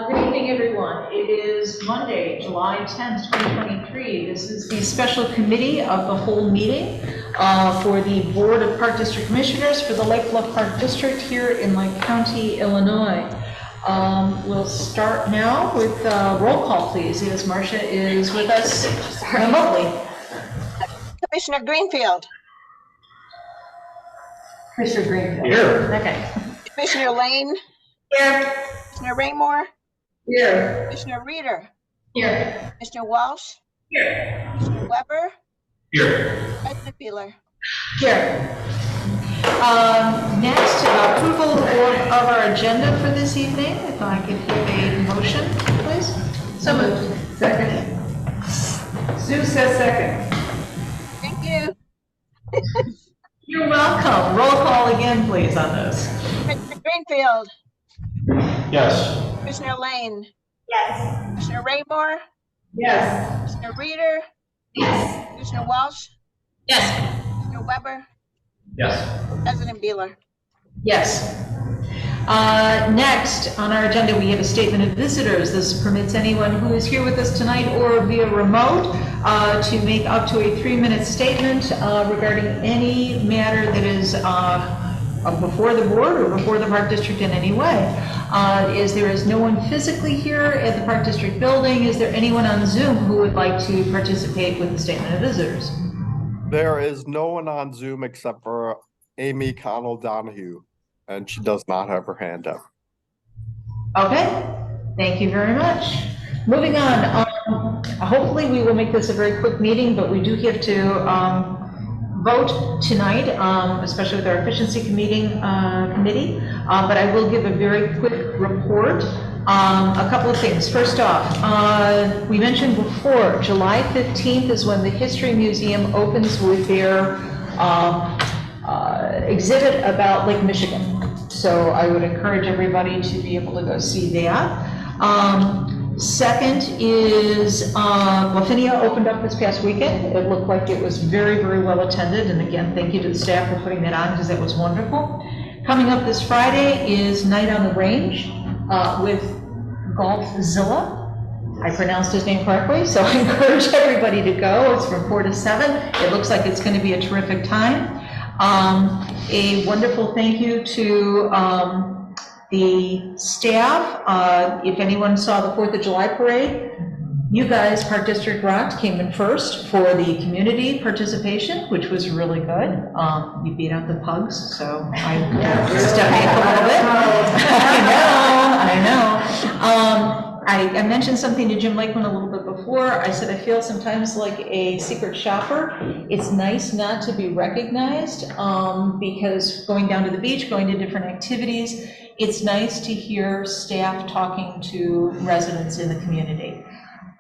Good evening, everyone. It is Monday, July 10th, 2023. This is the special committee of the whole meeting for the Board of Park District Commissioners for the Lake Bluff Park District here in Lake County, Illinois. We'll start now with roll call, please, as Marcia is with us remotely. Commissioner Greenfield. Commissioner Greenfield. Here. Okay. Commissioner Lane. Here. Commissioner Raymore. Here. Commissioner Reeder. Here. Commissioner Walsh. Here. Commissioner Weber. Here. President Beeler. Here. Next, approval of our agenda for this evening. If I could give a motion, please. So moved. Second. Sue says second. Thank you. You're welcome. Roll call again, please, on this. Commissioner Greenfield. Yes. Commissioner Lane. Yes. Commissioner Raymore. Yes. Commissioner Reeder. Yes. Commissioner Walsh. Yes. Commissioner Weber. Yes. President Beeler. Yes. Next on our agenda, we have a statement of visitors. This permits anyone who is here with us tonight or via remote to make up to a 3-minute statement regarding any matter that is before the board or before the Park District in any way. There is no one physically here at the Park District building. Is there anyone on Zoom who would like to participate with the statement of visitors? There is no one on Zoom except for Amy Connell Donahue, and she does not have her hand up. Okay, thank you very much. Moving on, hopefully we will make this a very quick meeting, but we do have to vote tonight, especially with our efficiency committee, but I will give a very quick report. A couple of things. First off, we mentioned before, July 15th is when the History Museum opens with their exhibit about Lake Michigan. So I would encourage everybody to be able to go see that. Second is Bluffia opened up this past weekend. It looked like it was very, very well attended. And again, thank you to the staff for putting that on because that was wonderful. Coming up this Friday is Night on the Range with Golfzilla. I pronounced his name correctly, so I encourage everybody to go. It's from 4 to 7. It looks like it's going to be a terrific time. A wonderful thank you to the staff. If anyone saw the 4th of July parade, you guys, Park District Rocked, came in first for the community participation, which was really good. You beat out the pugs, so I stepped up a little bit. I know. I mentioned something to Jim Lakeman a little bit before. I said I feel sometimes like a secret shopper. It's nice not to be recognized because going down to the beach, going to different activities, it's nice to hear staff talking to residents in the community.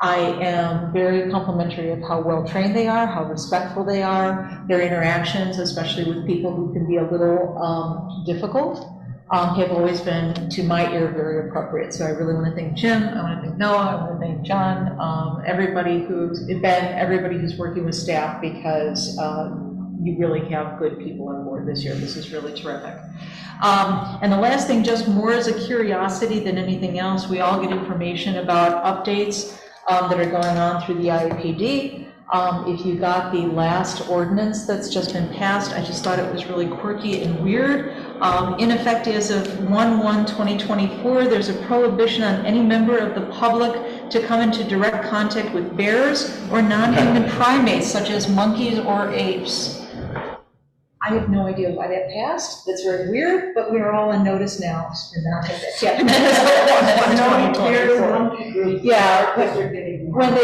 I am very complimentary of how well trained they are, how respectful they are, their interactions, especially with people who can be a little difficult. Have always been, to my ear, very appropriate. So I really want to thank Jim, I want to thank Noah, I want to thank John, everybody who's working with staff, because you really have good people on board this year. This is really terrific. And the last thing, just more as a curiosity than anything else, we all get information about updates that are going on through the IAPD. If you got the last ordinance that's just been passed, I just thought it was really quirky and weird. In effect, as of 1/1/2024, there's a prohibition on any member of the public to come into direct contact with bears or non-human primates, such as monkeys or apes. I have no idea why that passed. That's very weird, but we are all on notice now. Yeah, when they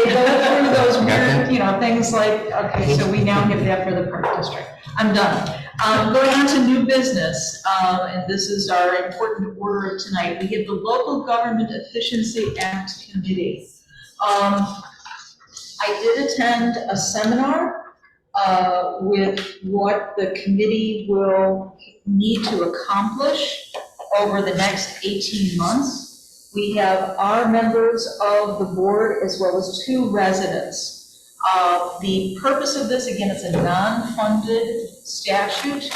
go through those weird, things like, okay, so we now have that for the Park District. I'm done. Going on to new business, and this is our important order of tonight. We have the Local Government Efficiency Act Committee. I did attend a seminar with what the committee will need to accomplish over the next 18 months. We have our members of the board as well as 2 residents. The purpose of this, again, it's a non-funded statute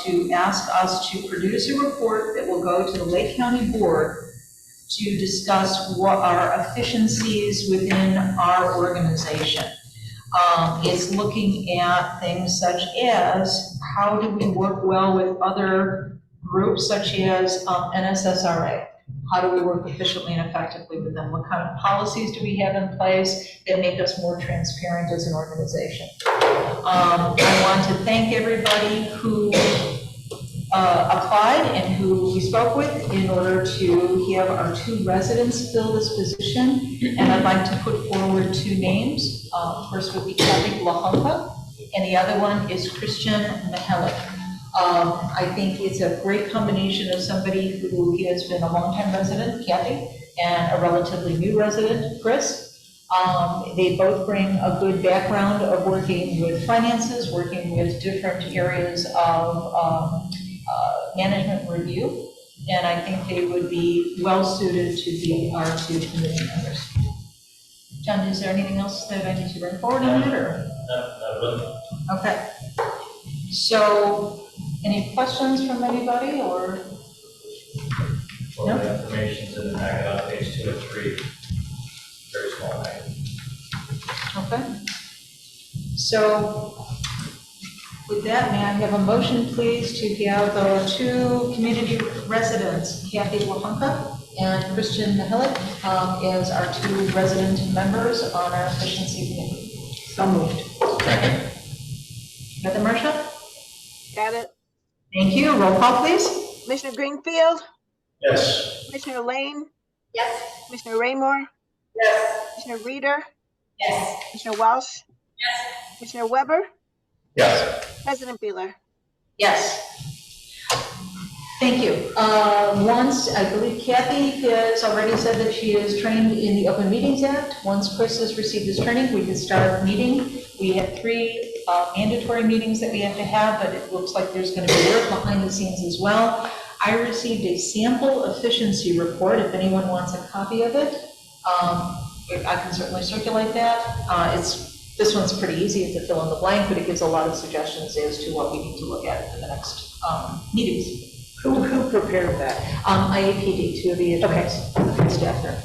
to ask us to produce a report that will go to the Lake County Board to discuss what our efficiencies within our organization. It's looking at things such as how do we work well with other groups such as NSSRA? How do we work efficiently and effectively with them? What kind of policies do we have in place that make us more transparent as an organization? I want to thank everybody who applied and who we spoke with in order to have our 2 residents fill this position. And I'd like to put forward 2 names. First would be Kathy Lahonka, and the other one is Christian Mihalik. I think it's a great combination of somebody who has been a longtime resident, Kathy, and a relatively new resident, Chris. They both bring a good background of working with finances, working with different areas of management review, and I think they would be well suited to be our 2 committee members. John, is there anything else that I need to bring forward on it, or? No. Okay. So, any questions from anybody, or? Well, No? the information's in the packet on page 2 and 3. Very small packet. Okay. So, with that, may I have a motion, please, to have the 2 community residents, Kathy Lahonka and Christian Mihalik, as our 2 resident members on our efficiency committee. So moved. Second. Got the Marcia? Got it. Thank you. Roll call, please. Commissioner Greenfield, Yes. Commissioner Lane, Yes. Commissioner Raymore, Yes. Commissioner Reader, Yes. Commissioner Welsh, Yes. Commissioner Weber, Yes. President Beeler. Yes. Thank you. Once, I believe Kathy has already said that she is trained in the Open Meetings Act. Once Chris has received his training, we can start meeting. We have 3 mandatory meetings that we have to have, but it looks like there's going to be work behind the scenes as well. I received a sample efficiency report. If anyone wants a copy of it, I can certainly circulate that. This one's pretty easy. It's a fill in the blank, but it gives a lot of suggestions as to what we need to look at for the next meetings. Who prepared that? IAPD, 2 of the attorneys, staff there.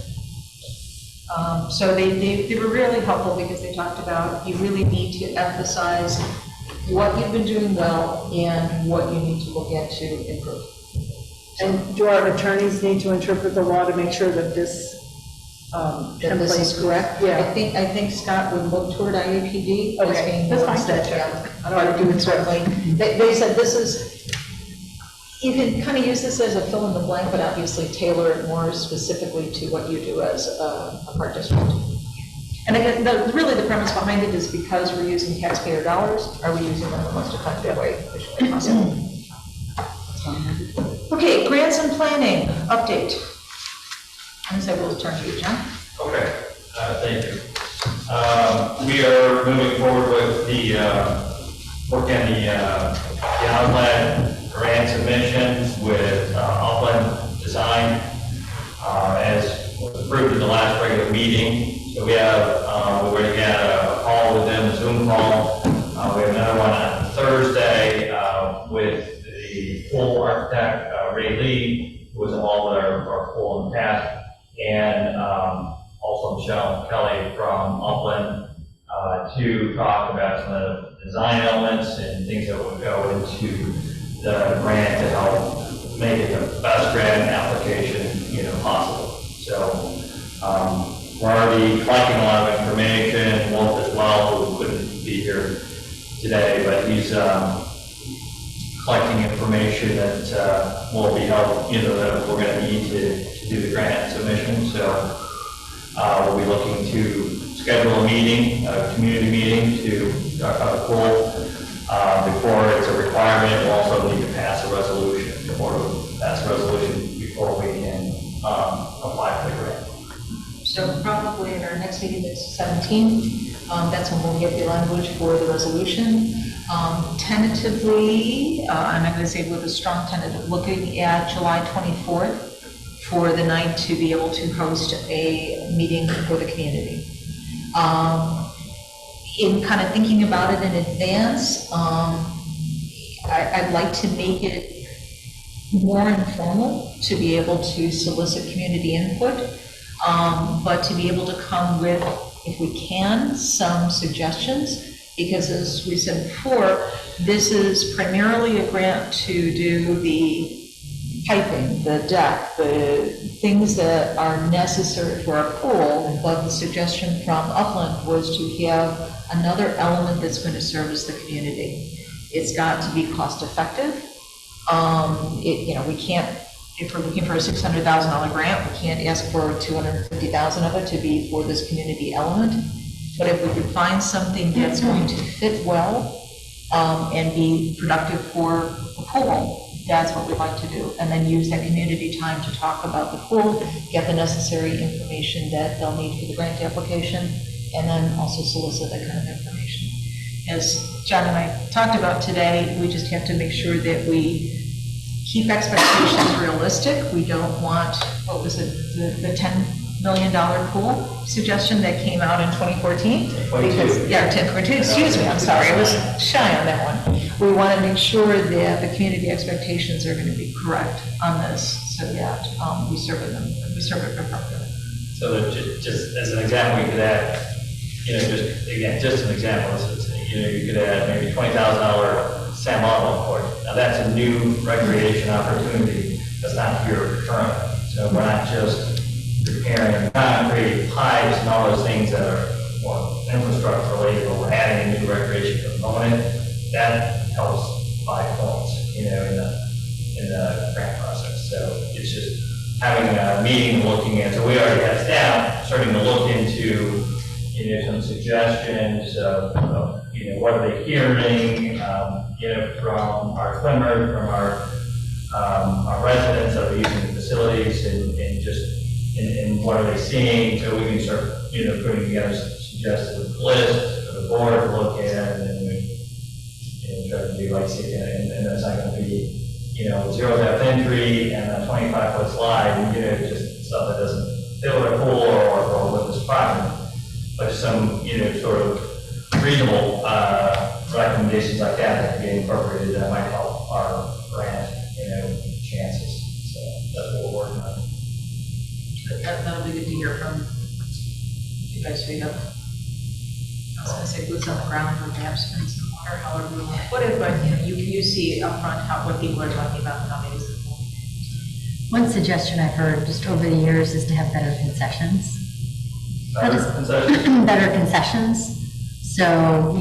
So they were really helpful because they talked about you really need to emphasize what you've been doing well and what you need to look at to improve. And do our attorneys need to interpret the law to make sure that this That this is correct? Yeah. I think Scott would look toward IAPD as Okay, being that's the ones fine. that, I don't want to do it certainly. They said this is, you can kind of use this as a fill in the blank, but obviously tailor it more specifically to what you do as a park district. And again, really the premise behind it is because we're using taxpayer dollars, are we using them in the most effective way efficiently possible? Okay, grants and planning, update. I'm going to say we'll turn to you, John. Okay, thank you. We are moving forward with the work on the outlet grant submission with Upland Design as was approved in the last regular meeting. So we have, we already had a call with them, a Zoom call. We have another one on Thursday with the pool architect, Ray Lee, who was involved with our pool in the past, and also Michelle Kelly from Upland to talk about some of the design elements and things that would go into the grant to help make it the best grant application possible. So we're already collecting a lot of information. Wolf as well, who couldn't be here today, but he's collecting information that will be helpful, that we're going to need to do the grant submission. So we'll be looking to schedule a meeting, a community meeting to talk about the pool. Before it's a requirement, we'll also need to pass a resolution. The board will pass a resolution before we can apply for the grant. So probably in our next meeting, it's 17. That's when we'll get the language for the resolution. Tentatively, I'm not going to say with a strong tentative, looking at July 24th for the night to be able to host a meeting for the community. In kind of thinking about it in advance, I'd like to make it more informal, to be able to solicit community input, but to be able to come with, if we can, some suggestions, because as we said before, this is primarily a grant to do the piping, the deck, the things that are necessary for our pool, but the suggestion from Upland was to have another element that's going to service the community. It's got to be cost effective. We can't, if we're looking for a $600,000 grant, we can't ask for $250,000 of it to be for this community element. But if we could find something that's going to fit well and be productive for the pool, that's what we'd like to do. And then use that community time to talk about the pool, get the necessary information that they'll need for the grant application, and then also solicit that kind of information. As John and I talked about today, we just have to make sure that we keep expectations realistic. We don't want, what was it, the $10 million pool suggestion that came out in 2014? 22. Yeah, 10.2, excuse me, I'm sorry, I was shy on that one. We want to make sure that the community expectations are going to be correct on this, so that we serve it appropriately. So that just as an example, we could add, just an example, you could add maybe $20,000 Sam Otto court. Now that's a new recreation opportunity that's not here currently. So we're not just repairing concrete pipes and all those things that are more infrastructure related, but we're adding a new recreation component that helps buy points, in the grant process. So it's just having a meeting, looking at. So we already have staff starting to look into, some suggestions of what are they hearing, from our swimmers, from our residents that are using the facilities, and what are they seeing, so we can start, putting together some suggested list for the board to look at, and then we try to be like, and that's not going to be, zero depth entry and a 25-foot slide, just stuff that doesn't fit with a pool or with this project, but some, sort of reasonable recommendations like that can be incorporated that might help our grant, chances. So that's what we're working on. That'll be good to hear from you guys. We have, I was going to say boots on the ground, or perhaps spend some water, however we want to put it, but you see up front what people are talking about and how they use the pool. One suggestion I've heard just over the years is to have better concessions. Better concessions. So,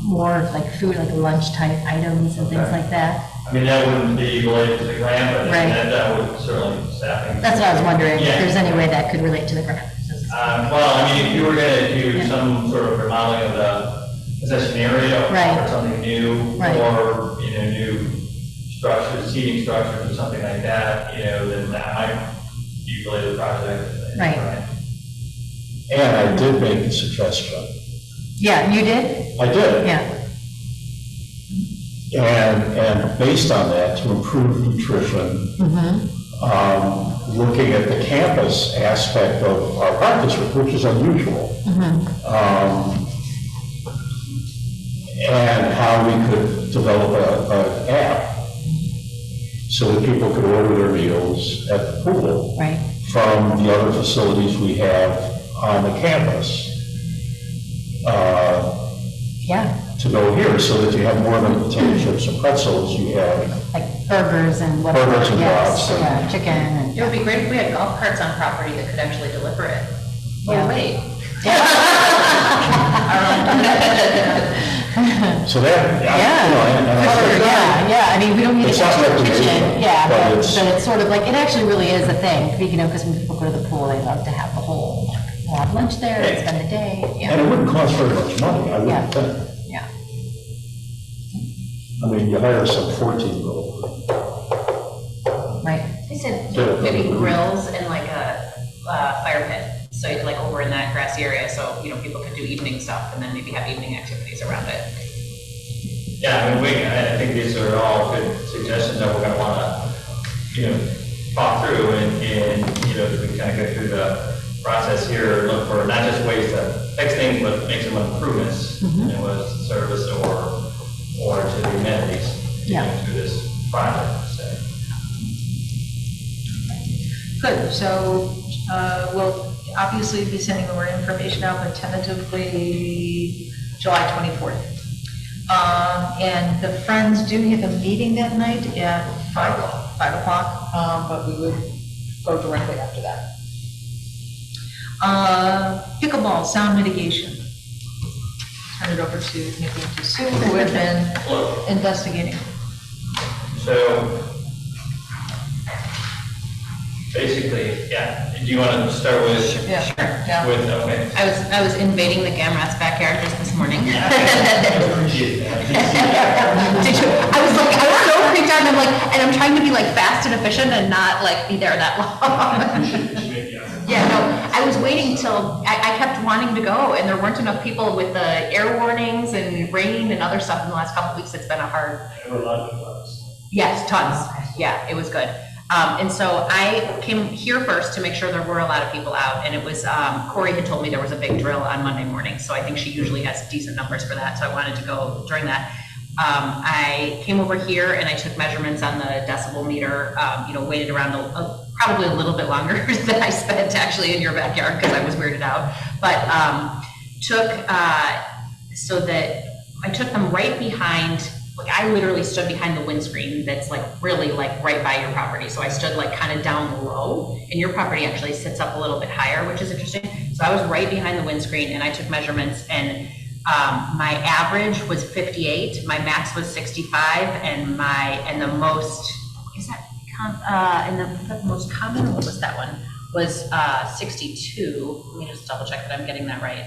more like food, like lunch type items and things like that. I mean, that wouldn't be related to the grant, but Right. that would certainly staffing. That's what I was wondering, Yeah. if there's any way that could relate to the grant. If you were going to do some sort of remodeling of the concession area, Right. or something new, Right. or new structures, seating structures, or something like that, then that might be related to the project. Right. And I did make a suggestion. Yeah, you did? I did. Yeah. And based on that, to improve nutrition, looking at the campus aspect of our park district, which is unusual, and how we could develop an app so that people could order their meals at the pool Right. from the other facilities we have on the campus. Yeah, To go here, so that you have more than potato chips and pretzels, you have, like burgers and whatever. Burgers and Yes, brats and- yeah, chicken and. It would be great if we had golf carts on property that could actually deliver it. Yeah. Oh, wait. so that, Yeah. and I think, Yeah, I mean, we don't need It's an not extra recreational, kitchen, yeah, but but it's- it's sort of like, it actually really is a thing, because when people go to the pool, they love to have the whole, we'll have lunch there, and spend the day, and yeah, it wouldn't cost very much money, I Yeah. wouldn't think. yeah. I mean, you hire some 14-year-old. Right, They said Yeah. maybe grills and like a fire pit. So you'd like over in that grassy area, so, people could do evening stuff and then maybe have evening activities around it. Yeah, I mean, I think these are all good suggestions that we're going to want to, talk through and, as we kind of go through the process here, look for not just ways to fix things, but make some improvements, whether it's to service or to the amenities. to this project, so. Good, so we'll obviously be sending more information out, but tentatively July 24th. And the Friends do have a meeting that night at 5 o'clock, but we would go directly after that. Pickleball, sound mitigation. Turn it over to Nikki and to Sue, who have been investigating. So, basically, yeah, do you want to start with? Yeah, sure, yeah. With, okay. I was invading the Gamrat's backyard just this morning. I appreciate that. Did you? I was so freaked out, and I'm trying to be like fast and efficient and not like be there that long. Yeah, no, I was waiting till, I kept wanting to go, and there weren't enough people with the air warnings and rain and other stuff in the last couple of weeks. It's been a hard. There were a lot of bugs. Yes, tons. Yeah, it was good. And so I came here first to make sure there were a lot of people out, and it was, Corey had told me there was a big drill on Monday morning, so I think she usually has decent numbers for that, so I wanted to go during that. I came over here and I took measurements on the decibel meter, waited around probably a little bit longer than I spent actually in your backyard because I was weirded out, but so that I took them right behind. Like I literally stood behind the windscreen that's like really like right by your property. So I stood like kind of down low, and your property actually sits up a little bit higher, which is interesting. So I was right behind the windscreen and I took measurements, and my average was 58, my max was 65, and the most, is that, and the most common, what was that one? Was 62. Let me just double check that I'm getting that right.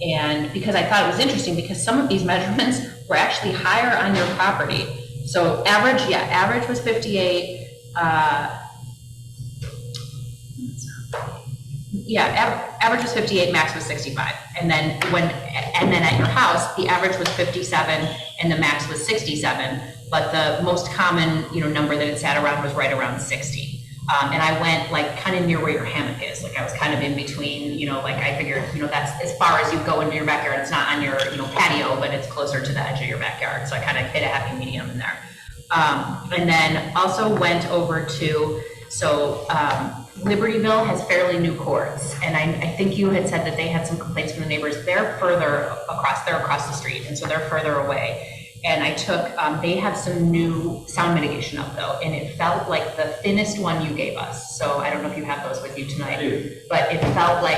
And because I thought it was interesting, because some of these measurements were actually higher on your property. So average was 58. Average was 58, max was 65. And then at your house, the average was 57 and the max was 67. But the most common, number that it sat around was right around 60. And I went like kind of near where your hammock is. Like I was kind of in between, like I figured, that's as far as you go into your backyard. It's not on your, patio, but it's closer to the edge of your backyard. So I kind of hit a happy medium in there. And then also went over to, Libertyville has fairly new courts. And I think you had said that they had some complaints from the neighbors. They're across the street. And so they're further away. And I took, they have some new sound mitigation up though, and it felt like the thinnest one you gave us. So I don't know if you have those with you tonight. I do. But it felt like,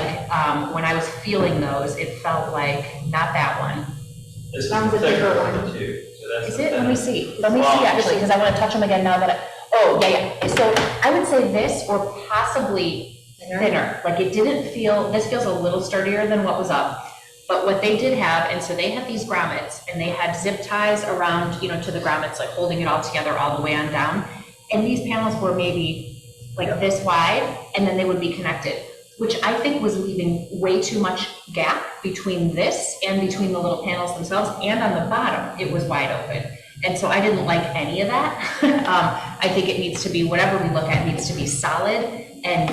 when I was feeling those, it felt like, not that one. This Sounds is the like a thicker different one too. So that's Is the it? Let me thinner. see actually, because I want to touch them again now that so I would say this or possibly thinner. Like it didn't feel, this feels a little sturdier than what was up. But what they did have, and so they had these grommets, and they had zip ties around, to the grommets, like holding it all together all the way on down. And these panels were maybe like this wide, and then they would be connected, which I think was leaving way too much gap between this and between the little panels themselves, and on the bottom, it was wide open. And so I didn't like any of that. I think it needs to be, whatever we look at needs to be solid, and,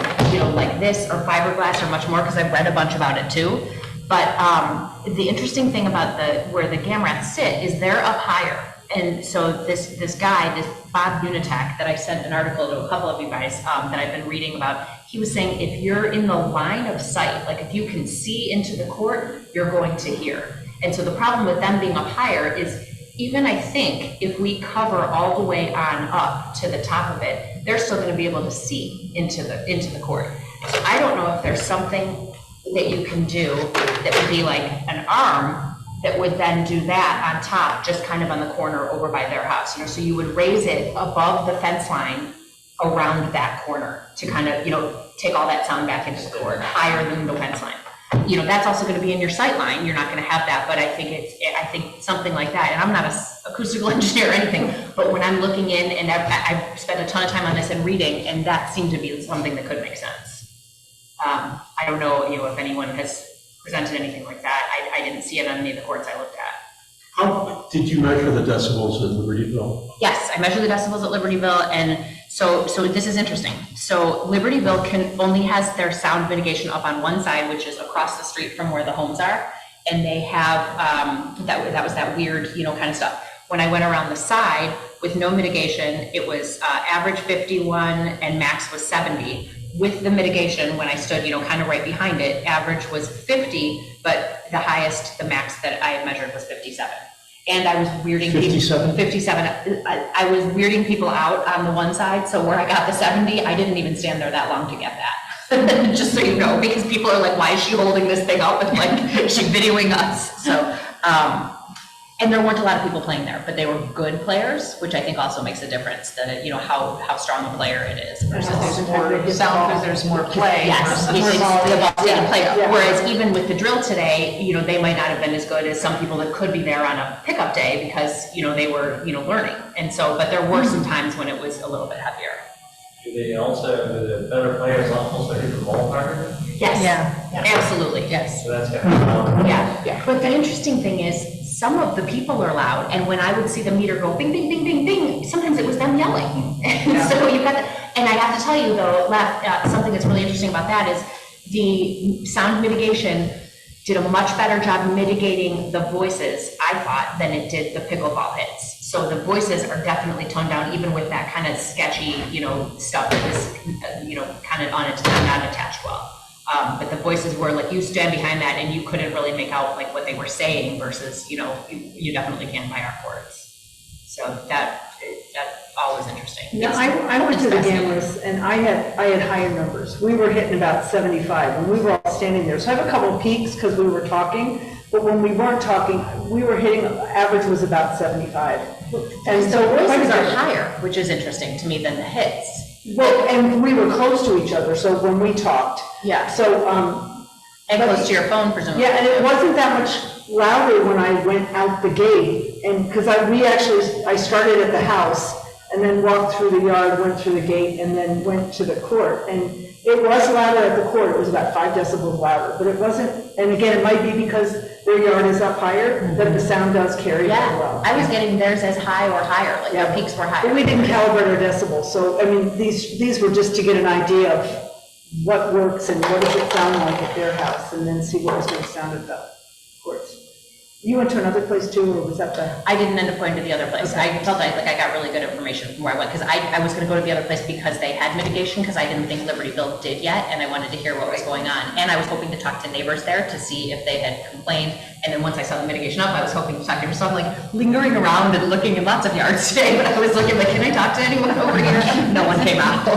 like this or fiberglass or much more, because I've read a bunch about it too. But the interesting thing about where the Gamrats sit is they're up higher. And so this guy, this Bob Unitak, that I sent an article to a couple of you guys that I've been reading about, he was saying if you're in the line of sight, like if you can see into the court, you're going to hear. And so the problem with them being up higher is, even I think if we cover all the way on up to the top of it, they're still going to be able to see into the court. So I don't know if there's something that you can do that would be like an arm that would then do that on top, just kind of on the corner over by their house. So you would raise it above the fence line around that corner to kind of, take all that sound back into the court, higher than the fence line. That's also going to be in your sight line. You're not going to have that, but I think something like that. And I'm not an acoustical engineer or anything, but when I'm looking in, and I've spent a ton of time on this and reading, and that seemed to be something that could make sense. I don't know, if anyone has presented anything like that. I didn't see it on any of the courts I looked at. How did you measure the decibels in Libertyville? Yes, I measured the decibels at Libertyville, and so this is interesting. So Libertyville only has their sound mitigation up on one side, which is across the street from where the homes are, and they have that was that weird, kind of stuff. When I went around the side with no mitigation, it was average 51 and max was 70. With the mitigation, when I stood, kind of right behind it, average was 50, but the highest, the max that I had measured was 57. And I was weirding 57? 57. I was weirding people out on the one side, so where I got the 70, I didn't even stand there that long to get that. Just so you know, because people are like, why is she holding this thing up? And like, is she videoing us? So, and there weren't a lot of people playing there, but they were good players, which I think also makes a difference, that, how strong a player it is versus. There's more sound because there's more play. Yes, versus- it's the ball taking play. Yeah. Whereas even with the drill today, they might not have been as good as some people that could be there on a pickup day because, they were, learning. And so, but there were some times when it was a little bit heavier. Do the better players also hit the ball harder? Yes. Yeah. Absolutely, yes. So that's kind of. Yeah, but the interesting thing is, some of the people are loud, and when I would see the meter go bing, bing, bing, bing, bing, sometimes it was them yelling. And so you got and I have to tell you though, something that's really interesting about that is the sound mitigation did a much better job mitigating the voices, I thought, than it did the pickleball hits. So the voices are definitely toned down, even with that kind of sketchy, stuff that was, kind of not attached well. But the voices were like, you stand behind that and you couldn't really make out like what they were saying versus, you definitely can by our courts. So that always interesting. Yeah, I went to the gamblers and I had higher numbers. We were hitting about 75 and we were all standing there. So I have a couple of peaks because we were talking, but when we weren't talking, we were hitting, average was about 75. And So voices are higher, which is interesting to me than the hits. Well, and we were close to each other, so when we talked. Yeah. So, And close to your phone, presumably. yeah, and it wasn't that much louder when I went out the gate, and, because I started at the house, and then walked through the yard, went through the gate, and then went to the court, and it was louder at the court, it was about 5 decibels louder, but it wasn't, and again, it might be because their yard is up higher, that the sound does carry very well. Yeah, I was getting theirs as high or higher, like Yeah. their peaks were But higher. we didn't calibrate our decibels, so, I mean, these were just to get an idea of what works and what does it sound like at their house, and then see what was going to sound at the courts. You went to another place too, or was that the? I didn't end up going to the other place. I felt like I got really good information from where I went, because I was gonna go to the other place because they had mitigation, because I didn't think Libertyville did yet, and I wanted to hear what was going on. And I was hoping to talk to neighbors there to see if they had complained, and then once I saw the mitigation up, I was hoping to talk to them. So I'm like lingering around and looking in lots of yards today, but I was looking like, can I talk to anyone over here? No one came out.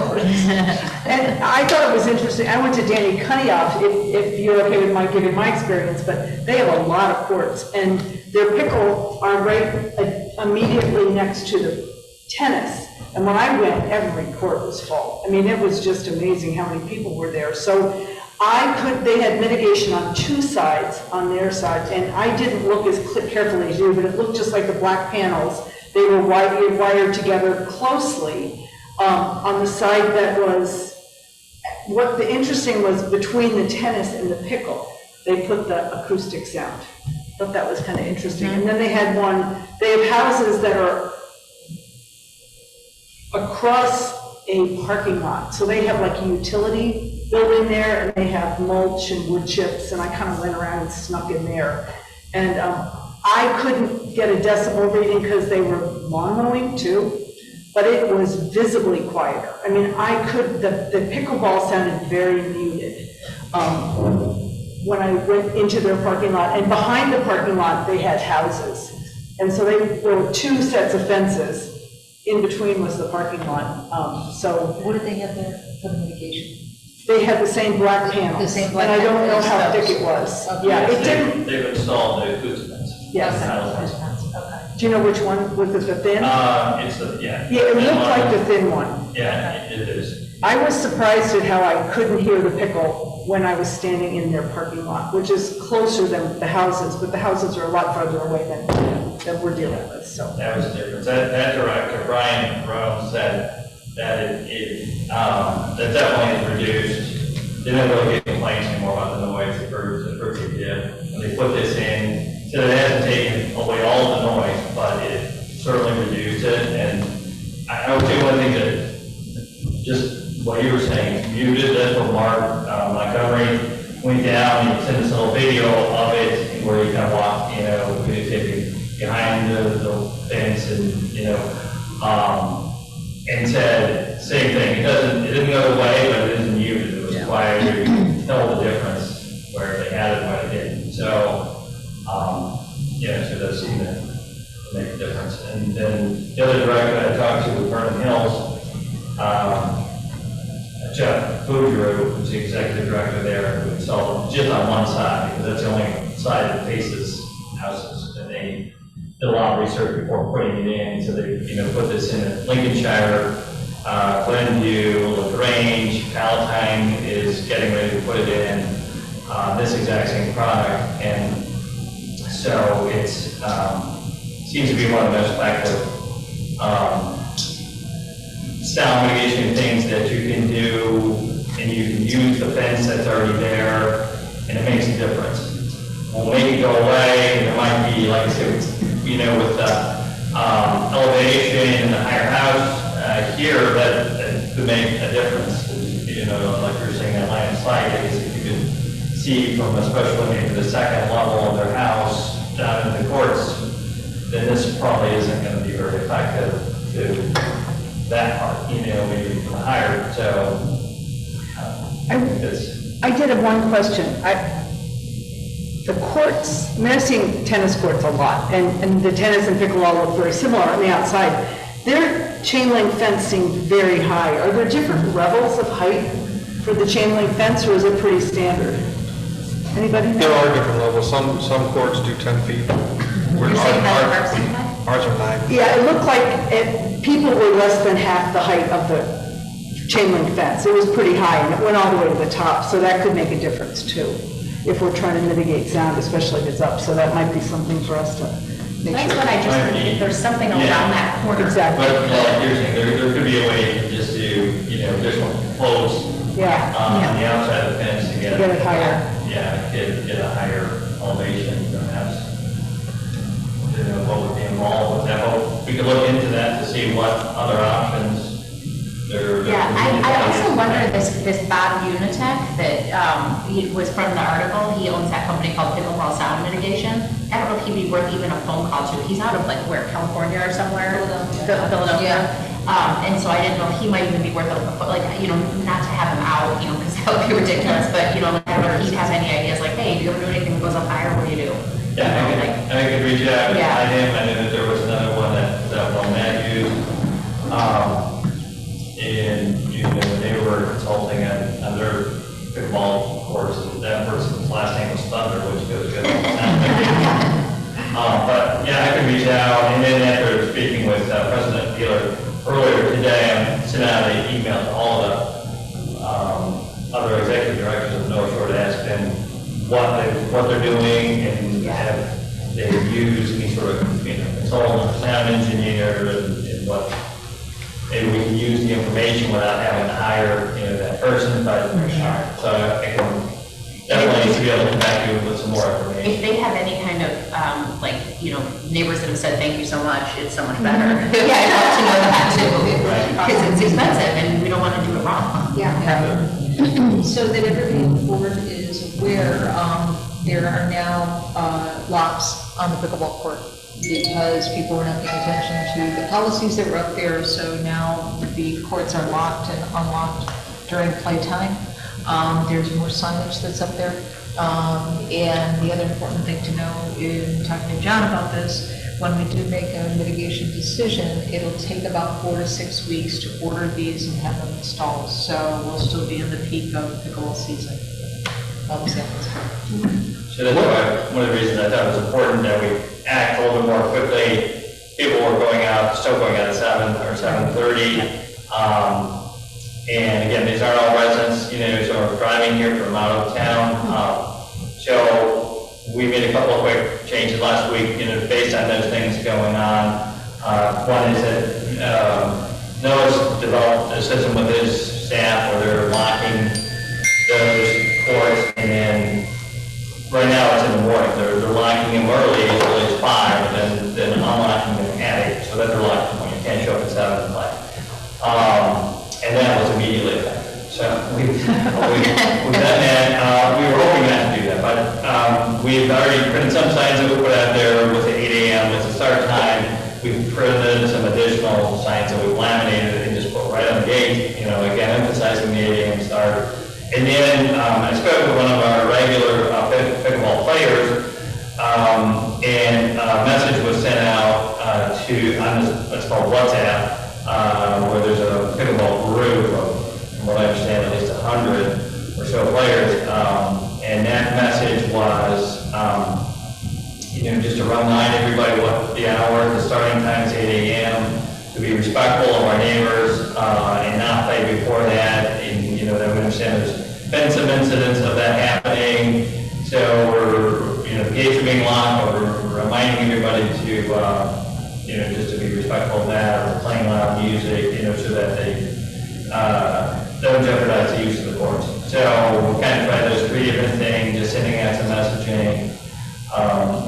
And I thought it was interesting, I went to Danny Cunioff, if you're okay with my giving my experience, but they have a lot of courts, and their pickle are right immediately next to the tennis. And when I went, every court was full. I mean, it was just amazing how many people were there. So they had mitigation on 2 sides, on their side, and I didn't look as carefully as you, but it looked just like the black panels. They were wired together closely. On the side that was, what the interesting was between the tennis and the pickle, they put the acoustic sound. Thought that was kind of interesting. And then they have houses that are across a parking lot. So they have like a utility building there, and they have mulch and wood chips, and I kind of went around and snuck in there. And I couldn't get a decibel reading because they were lawn mowing too, but it was visibly quieter. I mean, the pickleball sounded very muted when I went into their parking lot. And behind the parking lot, they had houses. And so there were 2 sets of fences. In between was the parking lot. So What did they have there for the mitigation? they had the same black panels. The same black And I don't know how panels. thick it was. Okay. Yeah, it didn't, They've installed the acoustics. yes. Okay. Do you know which one? Was it the thin? It's the, yeah. Yeah, it looked like the thin one. Yeah, it is. I was surprised at how I couldn't hear the pickle when I was standing in their parking lot, which is closer than the houses, but the houses are a lot farther away than we're dealing with, so. That was the difference. That director, Brian Rome, said that that definitely is reduced. They don't really get complaints anymore about the noise the birds did. When they put this in, so it hasn't taken away all the noise, but it certainly reduced it. And I would say one thing that just what you were saying, muted, that's what Mark Montgomery went down and sent us a little video of it where he kind of walked, videotaping behind the fence and, and said, same thing, it didn't go away, but it isn't used, it was quieter, you can tell the difference where they had it and where they didn't. So, so it does seem to make a difference. And then the other director I talked to was Vernon Hills, Jeff Boudreau, who's the executive director there, who installed them just on one side, because that's the only side that faces houses. And they did a lot of research before putting it in, so they, put this in Lincolnshire, Glenview, LaGrange, Palatine is getting ready to put it in, this exact same product. And so it's, seems to be one of the most effective style mitigation things that you can do, and you can use the fence that's already there, and it makes a difference. We'll make it go away, and there might be, like I said, with the elevation and the higher house here, that could make a difference. Like you were saying, that line of sight, I guess if you could see from especially maybe the second level of their house down in the courts, then this probably isn't going to be very effective to that part, maybe from higher. So I did have one question. The courts, I've seen tennis courts a lot, and the tennis and pickleball look very similar on the outside. Their chain link fence seemed very high. Are there different levels of height for the chain link fence, or is it pretty standard? Anybody know? There are different levels. Some courts do 10 feet. Ours are 9. Yeah, it looked like people were less than half the height of the chain link fence. It was pretty high, and it went all the way to the top, so that could make a difference too, if we're trying to mitigate sound, especially if it's up. So that might be something for us to make That's sure. what I just heard, if there's something around that corner. Exactly. But like you're saying, there could be a way to just do, additional close Yeah. on the outside of the fence to get Get it higher. Yeah, get a higher elevation, perhaps. What would be involved with that, but we could look into that to see what other options there. Yeah, I also wonder this Bob Unitek that he was from the article, he owns that company called Pickleball Sound Mitigation. I don't know if he'd be worth even a phone call to. He's out of California or somewhere. Philadelphia. And so I didn't know if he might even be worth not to have him out, because that would be ridiculous, but, whether he'd have any ideas like, hey, do you ever do anything that goes up higher, what do you do? Yeah, I could reach out and Yeah. find him. I knew that there was another one that one Matt used. And, they were consulting on their pickleball course, and that person's last name was Thunder, which goes good. But yeah, I could reach out, and then after speaking with President Wheeler earlier today, I sent out an email to all the other executive directors of North Shore to ask them what they're doing, and have they used any sort of consultant, sound engineer, and what maybe we can use the information without having to hire that person. But so I can definitely be able to come back to you with some more information. If they have any kind of, neighbors that have said, thank you so much, it's so much better. Yeah, I'd love to know that too, because it's expensive and we don't want to do it wrong. So that everybody on the board is aware, there are now locks on the pickleball court because people were not paying attention to the policies that were up there. So now the courts are locked and unlocked during playtime. There's more signage that's up there. And the other important thing to know in talking to John about this, when we do make a mitigation decision, it'll take about 4 to 6 weeks to order these and have them installed. So we'll still be in the peak of pickleball season. So that's why, one of the reasons I thought it was important that we act a little bit more quickly. People were still going out at 7 or 7:30. And again, these aren't all residents, so we're driving here from out of town. So we made a couple of quick changes last week, based on those things going on. One is that Noah's developed a system with his staff where they're locking those courts, and then right now it's in the morning. They're locking them early, usually it's 5, and then unlocking them at 8, so that they're locked when you can't show up at 7 and play. And that was immediately effective. So we've done that. We were hoping not to do that, but we've already printed some signs that we put out there with the 8 a.m. as the start time. We've printed some additional signs that we've laminated and just put right on the gate, you know, again, emphasizing the 8 a.m. start. And then I spoke with one of our regular pickleball players, and a message was sent out on this, what's called WhatsApp, where there's a pickleball group of, from what I understand, at least 100 or so players. And that message was, you know, just to remind everybody what the hour, the starting time is 8 a.m., to be respectful of our neighbors, and not play before that. And, you know, that we understand there's been some incidents of that happening. So we're, you know, the gates are being locked, but we're reminding everybody to, you know, just to be respectful of that, or playing loud music, you know, so that they don't jeopardize the use of the courts. So we kind of tried those 3 different things, just sending out some messaging.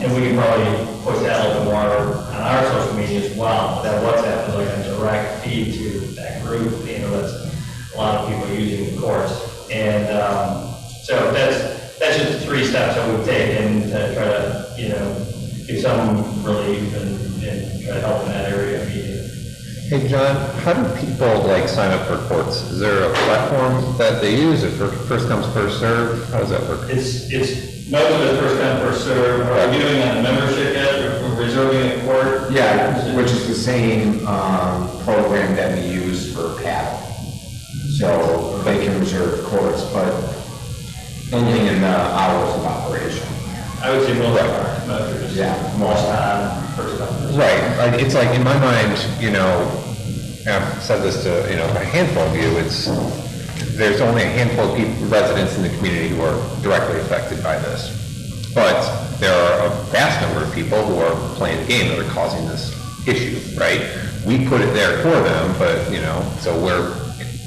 And we can probably push that a little bit more on our social media as well. That WhatsApp is like a direct feed to that group, you know, that's a lot of people using the courts. And so that's just 3 steps that we've taken to try to, you know, do some relief and try to help in that area immediately. Hey, John, how do people like sign up for courts? Is there a platform that they use? Is it first comes, first serve? How does that work? It's most of it first come, first serve. Are we doing on the membership yet, or reserving a court? Yeah, which is the same program that we use for paddle. So they can reserve courts, but only in the hours of operation. I would say most are just most on first come, first serve. Right. It's like in my mind, you know, and I've said this to, you know, a handful of you, there's only a handful of people, residents in the community who are directly affected by this. But there are a vast number of people who are playing the game that are causing this issue, right? We put it there for them, but, you know, so we're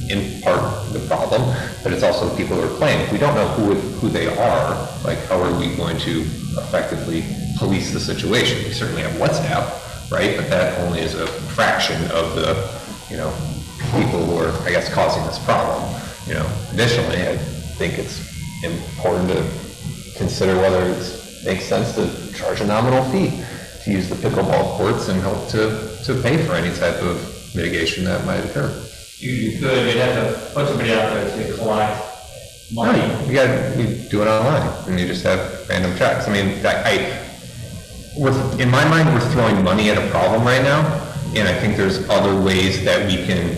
in part the problem, but it's also the people who are playing. If we don't know who they are, like how are we going to effectively police the situation? We certainly have WhatsApp, right? But that only is a fraction of the, you know, people who are, I guess, causing this problem. You know, additionally, I think it's important to consider whether it makes sense to charge a nominal fee to use the pickleball courts and help to pay for any type of mitigation that might occur. You could, you'd have to put somebody out there to collect money. No, you do it online, and you just have random checks. I mean, in my mind, we're throwing money at a problem right now, and I think there's other ways that we can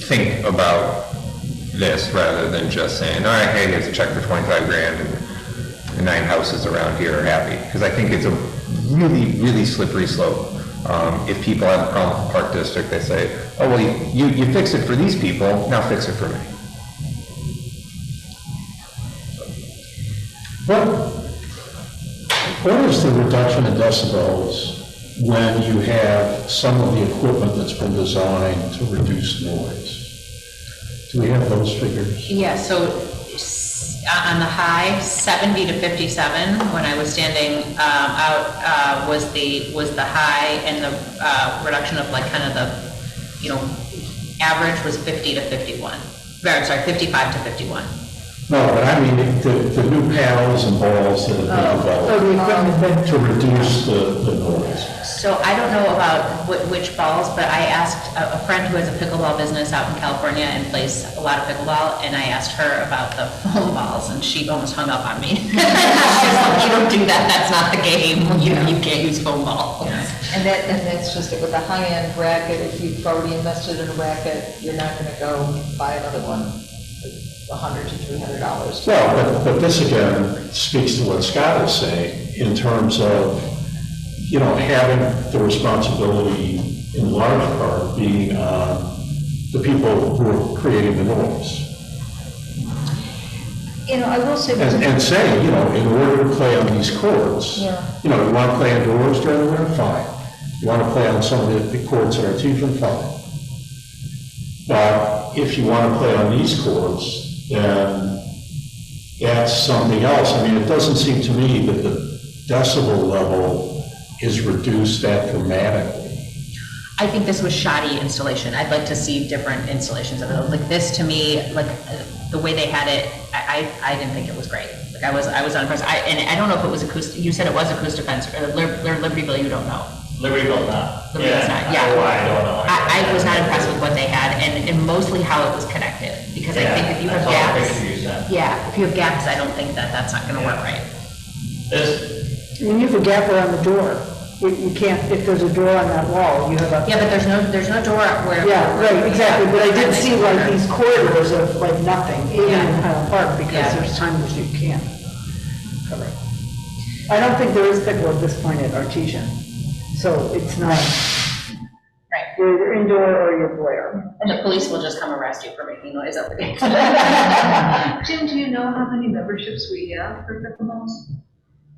think about this rather than just saying, all right, hey, here's a check for 25 grand and the 9 houses around here are happy. Because I think it's a really, really slippery slope. If people have a problem with the Park District, they say, oh, well, you fix it for these people, now fix it for me. What is the reduction in decibels when you have some of the equipment that's been designed to reduce noise? Do we have those figures? Yeah, so on the high, 70 to 57, when I was standing out, was the high, and the reduction of like kind of the, you know, average was 50 to 51. Or, sorry, 55 to 51. No, but I mean, the new paddles and balls that have been developed to reduce the noise. So I don't know about which balls, but I asked a friend who has a pickleball business out in California and plays a lot of pickleball, and I asked her about the foam balls, and she almost hung up on me. She's like, you don't do that, that's not the game, you can't use foam balls. And that's just it with the high-end racket. If you've already invested in a racket, you're not going to go buy another one for $100 to $300. Well, but this again speaks to what Scott is saying in terms of, you know, having the responsibility in large part being on the people who are creating the noise. You know, I will say. And saying, you know, in order to play on these courts, you know, you want to play indoors during the winter, fine. You want to play on some of the courts that are Artesian, fine. But if you want to play on these courts, then that's something else. I mean, it doesn't seem to me that the decibel level is reduced that dramatically. I think this was shoddy installation. I'd like to see different installations of it. Like this, to me, like the way they had it, I didn't think it was great. Like I was unimpressed. And I don't know if it was acoustic. You said it was acoustic fence, or Libertyville, you don't know. Libertyville not. Libertyville's not, yeah. Oh, I don't know. I was not impressed with what they had, and mostly how it was connected. Because I think if you have gaps, if you have gaps, I don't think that's not gonna work right. This, When you have a gap around the door, you can't, if there's a door on that wall, you have a. Yeah, but there's no door where. Yeah, right, exactly, but I did see like these corridors of like nothing, even in Highland Park, because there's times you can't cover it. I don't think there is pickle at this point at Artesian, so it's not. Right. You're either indoor or you're Blair. And the police will just come arrest you for making noise up the gate. Jim, do you know how many memberships we have for pickleballs?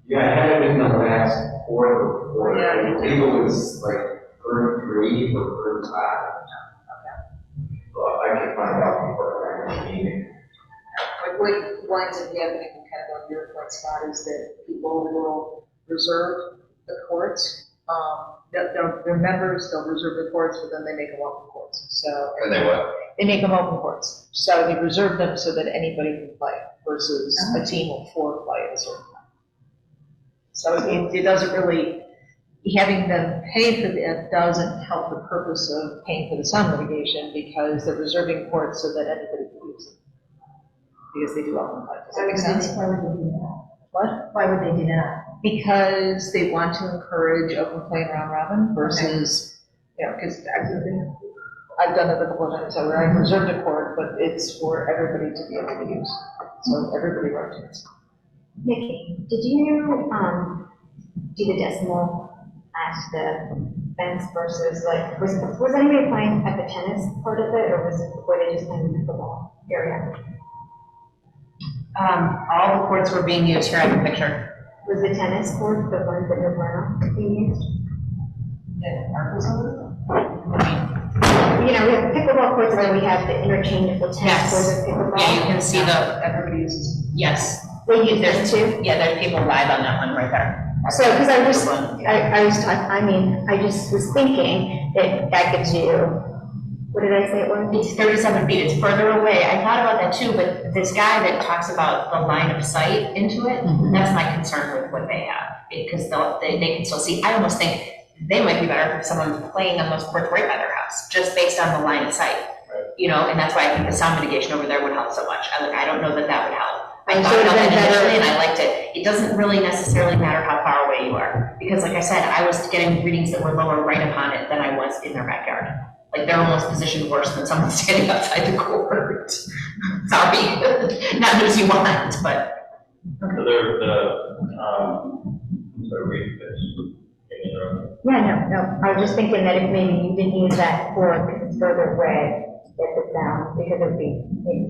Yeah, I had it in the last quarter, I think it was like 33 or 35. Well, I can find out before the next meeting. What winds up happening kind of on your point, Scott, is that people will reserve the courts. They're members, they'll reserve the courts, but then they make them open courts. So. And they what? They make them open courts. So they reserve them so that anybody can play versus a team of 4 play at a certain time. So it doesn't really, having them pay for that doesn't help the purpose of paying for the sound mitigation because they're reserving courts so that anybody can use them. Because they do open play. Does that make sense? Why would they do that? What? Why would they do that? Because they want to encourage open play and round robin versus, you know, because I've done it a couple of times where I've reserved a court, but it's for everybody to be able to use. So everybody rotates. Nikki, did you do the decimal at the fence versus like, was anybody playing at the tennis part of it, or were they just playing in the football area? All the courts were being used here on the picture. Was the tennis court the ones that were not being used? You know, we have pickleball courts, and then we have the interchangeable tennis courts of pickleball. Yeah, you can see Everybody uses. yes. They use those too? Yeah, there's people live on that one right there. So, because I just was thinking that gives you, what did I say it was? It's 37 feet, it's further away. I thought about that too, but this guy that talks about the line of sight into it, that's my concern with what they have. Because they can still see. I almost think they might be better if someone's playing on those courts right by their house, just based on the line of sight. Right. You know, and that's why I think the sound mitigation over there would help so much. I don't know that would help. I thought about it initially and I liked it. It doesn't really necessarily matter how far away you are. Because like I said, I was getting readings that were lower right upon it than I was in their backyard. Like they're almost positioned worse than someone standing outside the court. Sorry, not as you want, but. Yeah, no, I was just thinking that if maybe you didn't use that court because it's further away, get the sound, because it would be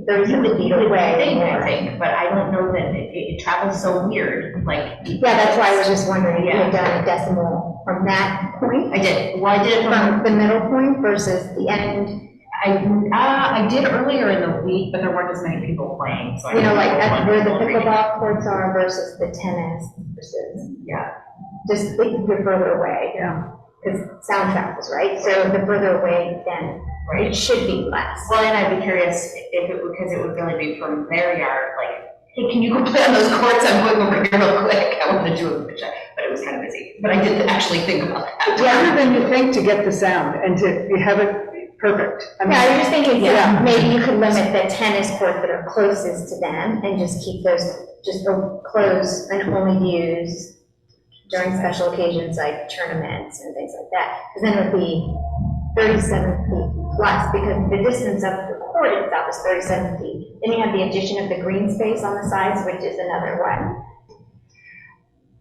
37 feet away. I think, but I don't know that it travels so weird, like. Yeah, that's why I was just wondering if you had done a decimal from that point? I did, well, I did it from the middle point versus the end. I did earlier in the week, but there weren't as many people playing, so I. You know, like at where the pickleball courts are versus the tennis versus, just you're further away. Yeah. Because sound travels, right? So the further away, then it should be less. Well, and I'd be curious because it would really be from their yard, like, hey, can you go play on those courts? I'm going over here real quick. I wanted to do a picture, but it was kind of busy. But I did actually think about that. Rather than you think to get the sound and to have it perfect. I was just thinking, maybe you could limit the tennis courts that are closest to them and just keep those just close and only use during special occasions like tournaments and things like that. Because then it would be 37 feet plus, because the distance of the court itself is 37 feet. Then you have the addition of the green space on the sides, which is another one.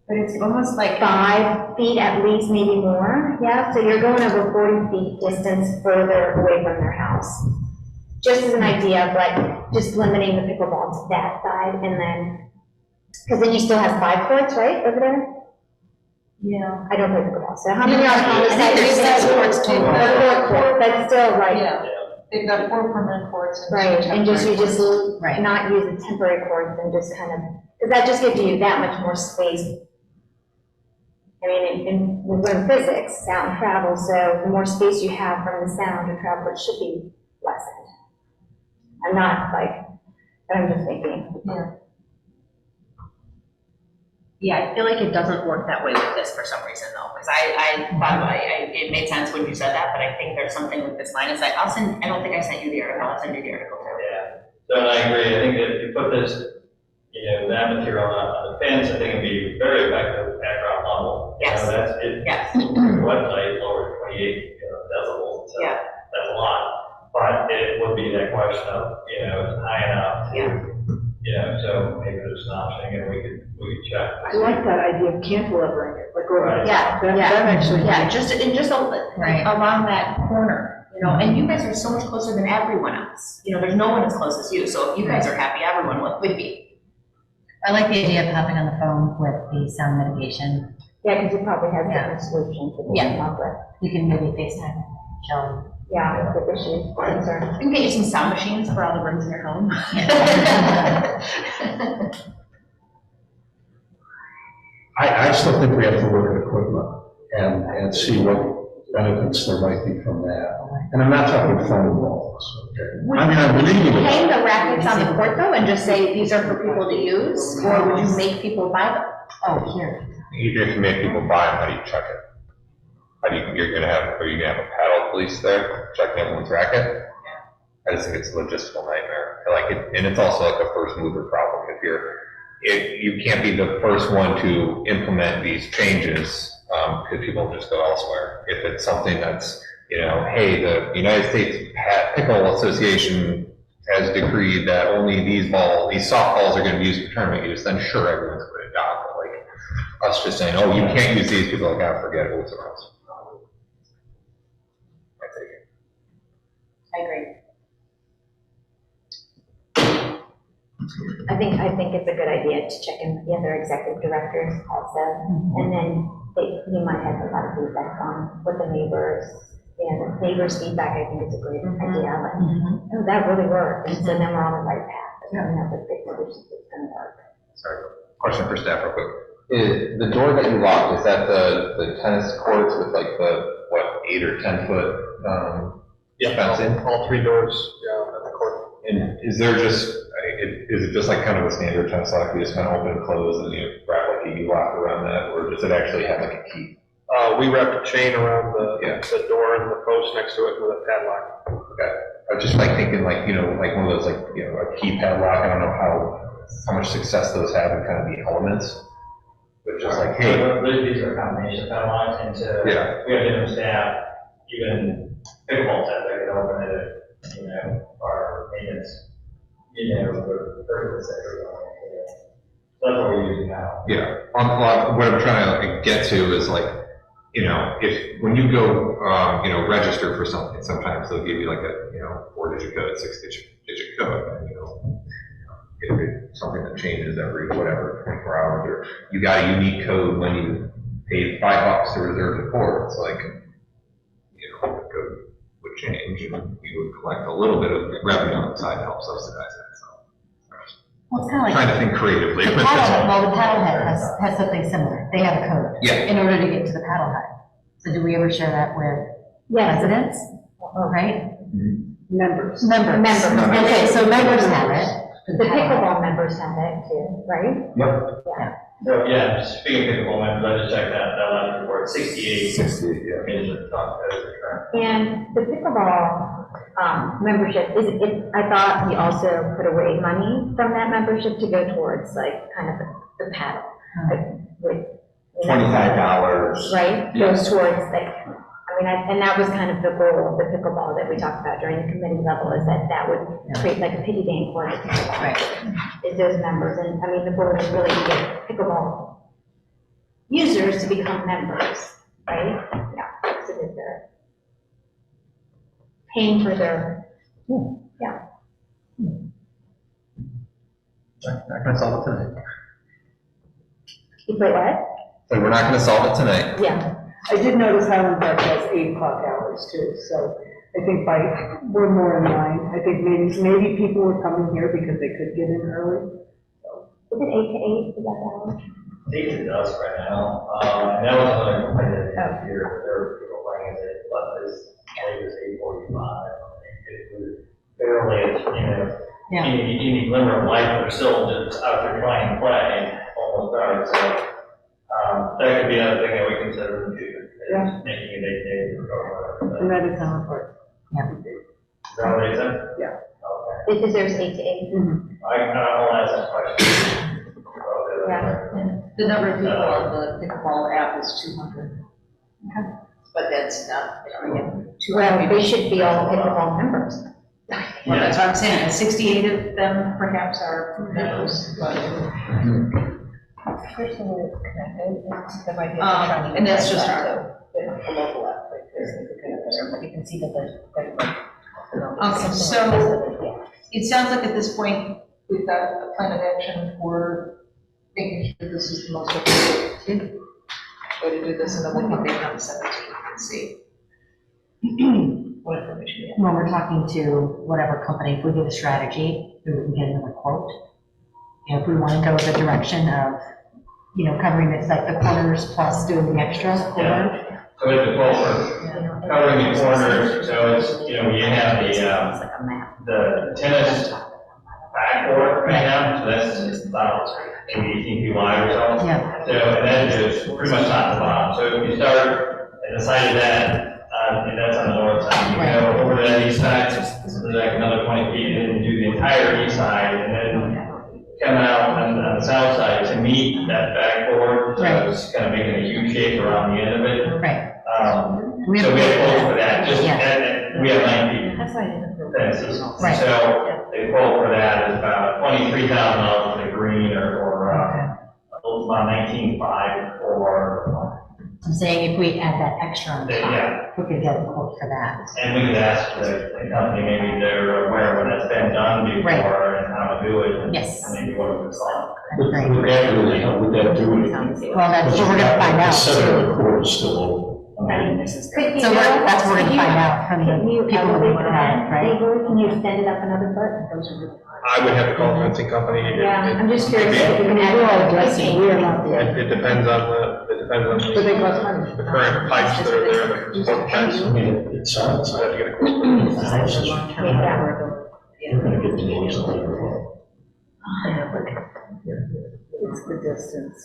But it's almost like 5 feet at least, maybe more. Yeah, so you're going over 40 feet distance further away from their house. Just as an idea of like, just limiting the pickleball to that side, and then, because then you still have 5 courts, right, over there? Yeah. I don't play pickleball, so how many are on the side? I think there's 6 courts total. 4 courts, that's still right. Yeah, they've got 4 permanent courts. Right, and you just not use the temporary courts and just kind of, because that just gives you that much more space. I mean, and we learn physics, sound travels, so the more space you have from the sound to travel, it should be lessened. I'm not like, I'm just thinking. Yeah, I feel like it doesn't work that way with this for some reason though, because I thought it made sense when you said that, but I think there's something with this line. It's like, I don't think I sent you the article, I'll send you the article too. Yeah, so I agree, I think that if you put this, that material on the fence, I think it'd be very effective at ground level. Yes. That's it. Yes. The website lower 28 decibels, so Yeah. that's a lot. But it would be that question of, is it high enough to, so maybe there's an option, and we could check. I like that idea of cantilevering it, like over. Right. Yeah, That yeah. actually. Yeah, just along that corner, and you guys are so much closer than everyone else. There's no one as close as you, so if you guys are happy, everyone would be. I like the idea of hopping on the phone with the sound mitigation. Yeah, because it probably has different solutions that we can come up with. You can maybe FaceTime, show them. Yeah, the issues, concerns. We can get you some sound machines for all the rooms in your home. I still think we have to look at equipment and see what benefits there might be from that. And I'm not talking phone walls, okay? I mean, I'm reading it. Hang the rackets on the court though and just say, these are for people to use, or would you make people buy them? Oh, here. Even if you make people buy them, how do you check it? Are you gonna have a paddle police there checking everyone's racket? I just think it's a logistical nightmare. And it's also like a first mover problem. If you can't be the first one to implement these changes, because people just go elsewhere. If it's something that's, hey, the United States Pickle Association has decreed that only these softballs are going to be used for tournament use, then sure, everyone's going to adopt it. Like us just saying, oh, you can't use these, people are like, ah, forget it, what's the rest? I agree. I think it's a good idea to check in with the other executive directors also. And then you might have a lot of feedback on what the neighbors, the neighbors' feedback, I think is a great idea. Like, oh, that really worked. And so then we're on the right path. And coming up with big solutions that's going to work. Sorry, question for staff real quick. The door that you locked, is that the tennis courts with like the, 8 or 10 foot fencing? All three doors, at the court. And is it just like kind of a standard tennis lock, you just kind of open and close and you wrap like a U-lock around that, or does it actually have like a key? We wrapped a chain around the door and the post next to it with a padlock. Okay. I was just like thinking like, like one of those like, a key padlock, I don't know how much success those have in kind of the elements. But just like, hey. These are a combination of padlocks, and so we have different staff, even pickleball staff that can open it, our maintenance, for purpose that we're going. So that's what we're using now. Yeah. What I'm trying to get to is like, if when you go, register for something, sometimes they'll give you like a, 4-digit code, 6-digit code, and if it's something that changes every 24 hours, or you got a unique code when you paid $5 to reserve the court. It's like, the code would change, and you would collect a little bit of revenue on the side to help subsidize that. So, Well, it's kind of like. trying to think creatively. The paddlehead has something similar. They have a code. Yeah. In order to get to the paddlehead. So do we ever share that with residents? Right? Members. Members. Okay, so members have it. The pickleball members have it too, right? Yep. Yeah. So, speaking of pickleball members, I just checked that last report, 68. 68, yeah. Is the top, that is the current. And the pickleball membership, I thought we also put away money from that membership to go towards like kind of the paddle. Like, $25. Right, goes towards like, and that was kind of the goal of the pickleball that we talked about during the committee level, is that would create like a piggy bank for pickleball. Right. Is those members, and the goal is really to get pickleball users to become members, right? Yeah, so that they're paying for their, yeah. Not gonna solve it tonight. You play what? So we're not gonna solve it tonight. Yeah. I did notice Highland Park has 8 o'clock hours too, so I think we're more in line. I think maybe people were coming here because they could get in early. Is it 8 to 8, is that the hour? think it does right now. And that was another complaint that I had here. There were people playing as it, but this, I think it was 8:45. It was barely, any glimmer of light, but still just out there trying to play, almost dark. So, that could be another thing that we consider in the future, is making it 8 days or whatever. And that is how it works. Is that what they said? Yeah. Okay. It deserves 8 to 8. I'll ask that question. Yeah. The number of people on the pickleball app is 200. But that's not, Well, they should be all pickleball members. Well, that's what I'm saying, 68 of them perhaps are members, but. And that's just our. You can see that there's. Awesome, so it sounds like at this point, we've got a plan of action for making sure this is the most appropriate way to do this, and then we'll come back on the 17th and see what information we have. When we're talking to whatever company, if we get a strategy, we can get another quote. If we want to go the direction of, covering this, like the corners plus doing the extra corner. So we have the quote for covering the corners, so it's, you have the tennis backboard right now, so that's about maybe 18 feet wide or so. Yeah. So, and that is pretty much top to bottom. So if you start at the side of that, and that's on the north side, you go over to that east side, so there's like another 20 feet, and then do the entire east side, and then come out on the south side to meet that backboard. So it's kind of making a U shape around the end of it. Right. So we have quotes for that, just, and we have 9 feet. That's why I didn't. Fences. Right. So the quote for that is about $23,000 for the green, or about 19.5 for. I'm saying if we add that extra on top, Yeah. we could get a quote for that. And we could ask the company, maybe they're aware when that's been done before and how to do it. And Yes. maybe what it would cost. That's great. Would that really help? Would that do anything? Well, that's what we're gonna find The out. center of the court is still open. So that's what we're gonna find out from the people that we would have, right? Can you extend it up another foot? I would have to call the fencing company. Yeah, I'm just curious if you can add more dressing. We are not there. It depends on But they cost money. the current pipes that are there, the support fence. I mean, it sounds I have like to get a quote. the houses, you're gonna get the noise on the floor. It's the distance,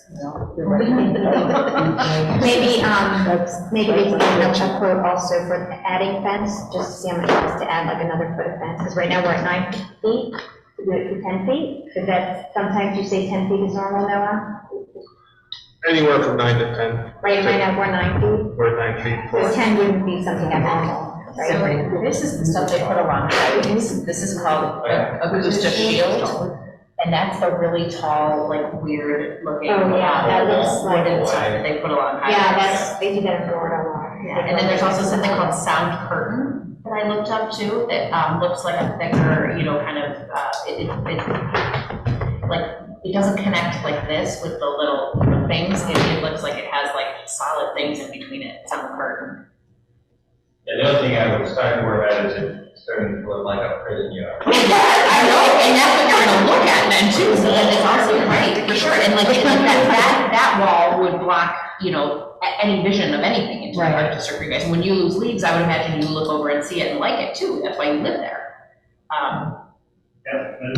Maybe they can get a quote also for adding fence, just to see how much it is to add like another foot of fence, because right now we're at 9 feet, to do it to 10 feet, because that's, sometimes you say 10 feet is normal, Noah? Anywhere from 9 to 10. Right now we're 9 feet, We're 9 feet. so 10 wouldn't be something abnormal, right? So this is the stuff they put around highways. This is called a booster shield. And that's the really tall, like weird looking. Oh, yeah, that looks like- wooden stuff that they put along highways. Yeah, they do that in Florida a lot. Yeah, and then there's also something called sound curtain that I looked up too, that looks like a thicker, kind of, it doesn't connect like this with the little things. It looks like it has like solid things in between it, sound curtain. And the other thing I would start to worry about is it's starting to look like a prison yard. I know, and that's what you're gonna look at then too, so that it's also, right, for sure, and like that wall would block, any vision of anything into the Park District for you guys. And when you lose leaves, I would imagine you look over and see it and like it too, that's why you live there. Yeah, that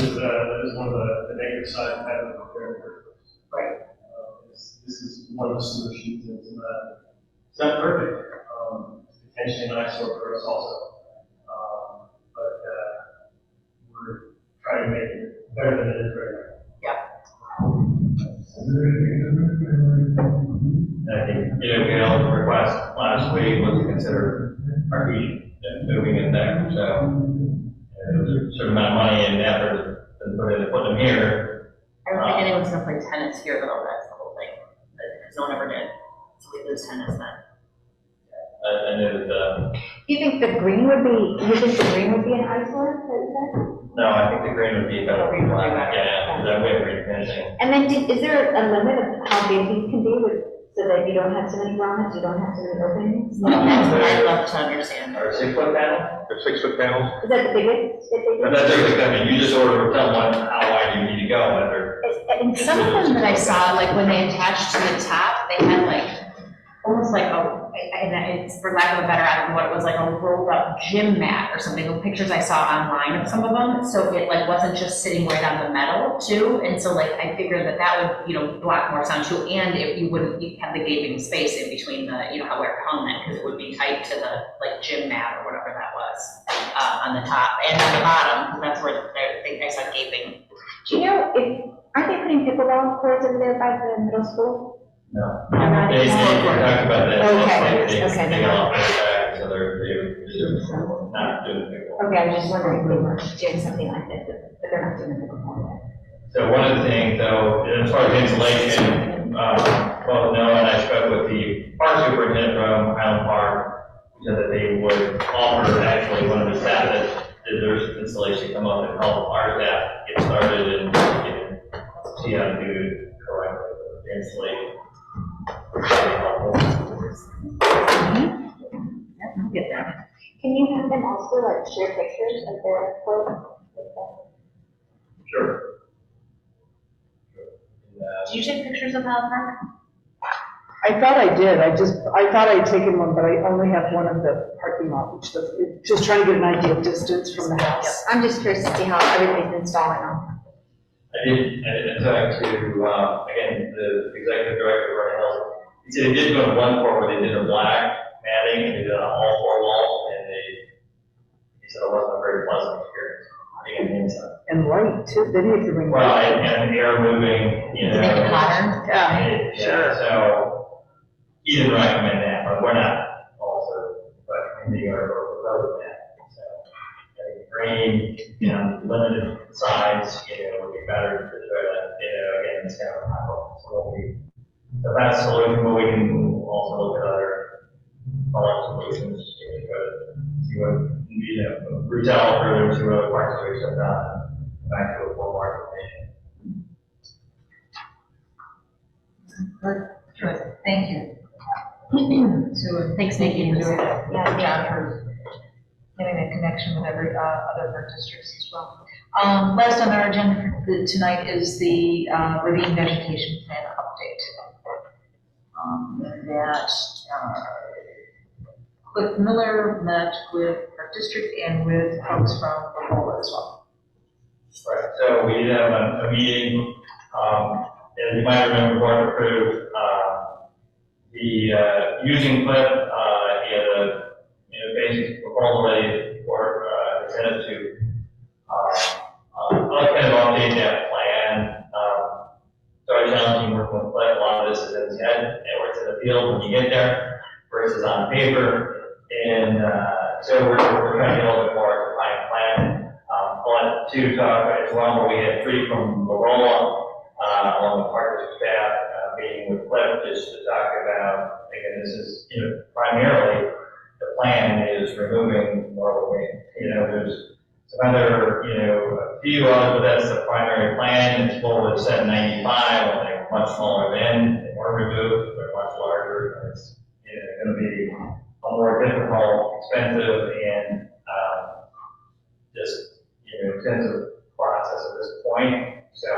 is one of the negative sides of having a repair. Right. This is one of the solutions, it's not perfect, potentially an eyesore for us also. But we're trying to make it better than it is right now. And I think, we also request last week was to consider artesian and moving it there, so. There was a certain amount of money and effort to put them here. I don't think anyone's gonna play tennis here though, that's the whole thing, because no one ever did, so we lose tennis then. And it was, Do you think the green would be an eyesore, no, I think the green would be better. Green would be better. Yeah, that way of green finishing. And then is there a limit of how big these can be so that you don't have so many grommets, you don't have so many openings? That's what I'd love to understand. Or 6-foot panel? They're 6-foot panels. Is that the biggest? But that's really, you just order, tell them how wide you need to to go, whether. And some of them that I saw, like when they attached to the top, they had like, almost like and it's for lack of a better, I don't know what it was, like a rolled up gym mat or something, the pictures I saw online of some of them, so it like wasn't just sitting right on the metal too, and so like I figured that would, block more sound too, and if you wouldn't have the gaping space in between the, how where it hung then, because it would be tight to the like gym mat or whatever that was, on the top and on the bottom, because that's where I saw gaping. Do you know, aren't they putting pickleball courts over there by the middle school? No. They're not They anymore? talked about that. Okay, They okay. got off their back, so they're not doing it. Okay, I was just wondering if we were doing something like this, but they're not doing the pickleball there. So one of the things, though, as far as insulation, both Noah and I spoke with the park superintendent from Highland Park, who said that they would offer, actually, one of the staff that did their installation come up and help our staff get started and see how to do correctly the installation. Get that. Can you have them also like share pictures of their quote? Sure. Did you take pictures of Highland Park? I thought I did, I thought I'd taken one, but I only have one of the parking lot, which just trying to get an idea of distance from the house. I'm just curious to see how everybody's installing them. I talked to, again, the executive director of Vernon Hills. He said he did go to one court where they did a black matting and they did it on all 4 walls, and he said it wasn't a very pleasant experience. Being on the inside. And light too, they need to bring. Well, and air moving, To make it hotter? Yeah, sure. So he didn't recommend that, but we're not also recommending or proposing that. So I think green, limited size, would be better to try to, again, it's kind of hot. So the best solution, but we can also look at other solutions, see what, reach out further to other parts of it, back to a full market information. Good, thank you. So thanks, Nikki, for doing a good job for getting a connection with every other park districts as well. Last on our agenda tonight is the ravine vegetation plan update. That Cliff Miller met with our district and with folks from Lamoille as well. Right, so we did have a meeting, as you might remember, the board approved, using Cliff, he had a, basic proposal ready for, incentive to, kind of update that plan. Started challenging working with Cliff, a lot of this is in his head, and where it's in the field when you get there, versus on paper. And so we're trying to get a little bit more defined plan. But to talk as well, where we had 3 from Lamoille, along with park district staff, meeting with Cliff just to talk about, again, this is, primarily the plan is removing more weight. There's some other, a few others, but that's the primary plan. It's what was said 95, when they're much smaller then, they were removed, they're much larger, and it's going to be a more difficult, expensive, and just intensive process at this point. So, I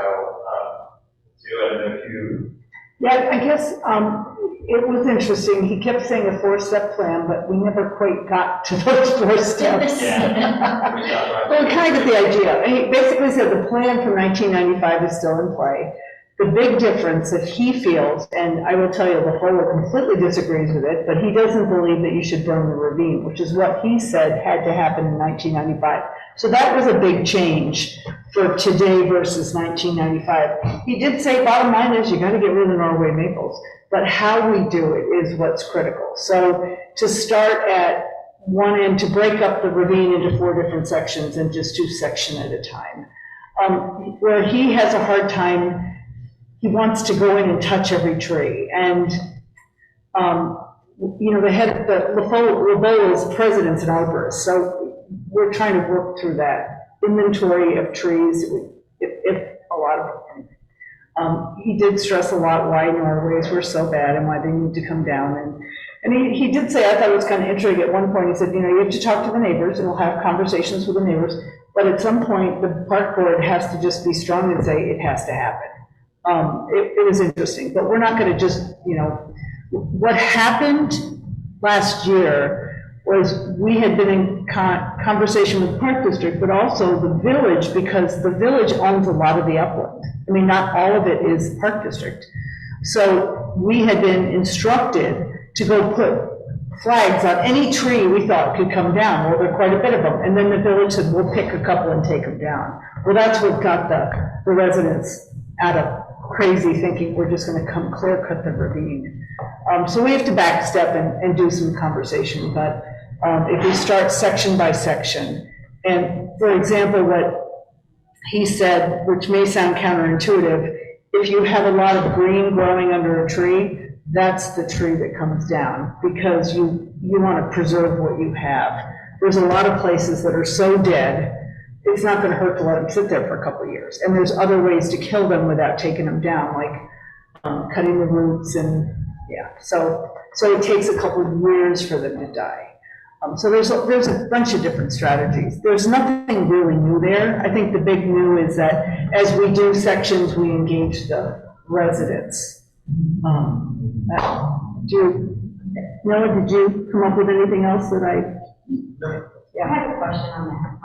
don't know if you. Yeah, I guess it was interesting. He kept saying a 4-step plan, but we never quite got to those 4 steps. Yeah. Well, we kind of get the idea. And he basically said the plan from 1995 is still in play. The big difference that he feels, and I will tell you, the Lamoille completely disagrees with it, but he doesn't believe that you should burn the ravine, which is what he said had to happen in 1995. So that was a big change for today versus 1995. He did say bottom line is you got to get rid of the Norway maples, but how we do it is what's critical. So to start at one end, to break up the ravine into 4 different sections and just do section at a time. Where he has a hard time, he wants to go in and touch every tree. And, the Lamoille is presidents and arborists, so we're trying to work through that inventory of trees, if a lot of them. He did stress a lot why Norways were so bad and why they need to come down. And he did say, I thought it was kind of interesting at one point, he said, you have to talk to the neighbors and we'll have conversations with the neighbors, But at some point, the park board has to just be strong and say it has to happen. It was interesting, but we're not gonna just, what happened last year was we had been in conversation with the Park District, but also the village, because the village owns a lot of the upland. I mean, not all of it is Park District. So we had been instructed to go put flags on any tree we thought could come down. Well, there are quite a bit of them. And then the village said, we'll pick a couple and take them down. Well, that's what got the residents out of crazy thinking we're just gonna come clear cut the ravine. So we have to back step and do some conversation, but if we start section by section, and for example, what he said, which may sound counterintuitive, if you have a lot of green growing under a tree, that's the tree that comes down, because you want to preserve what you have. There's a lot of places that are so dead, it's not going to hurt to let them sit there for a couple of years. And there's other ways to kill them without taking them down, like cutting the roots and, yeah. So it takes a couple of years for them to die. So there's a bunch of different strategies. There's nothing really new there. I think the big new is that as we do sections, we engage the residents. Noah, did you come up with anything else that I have a question on that,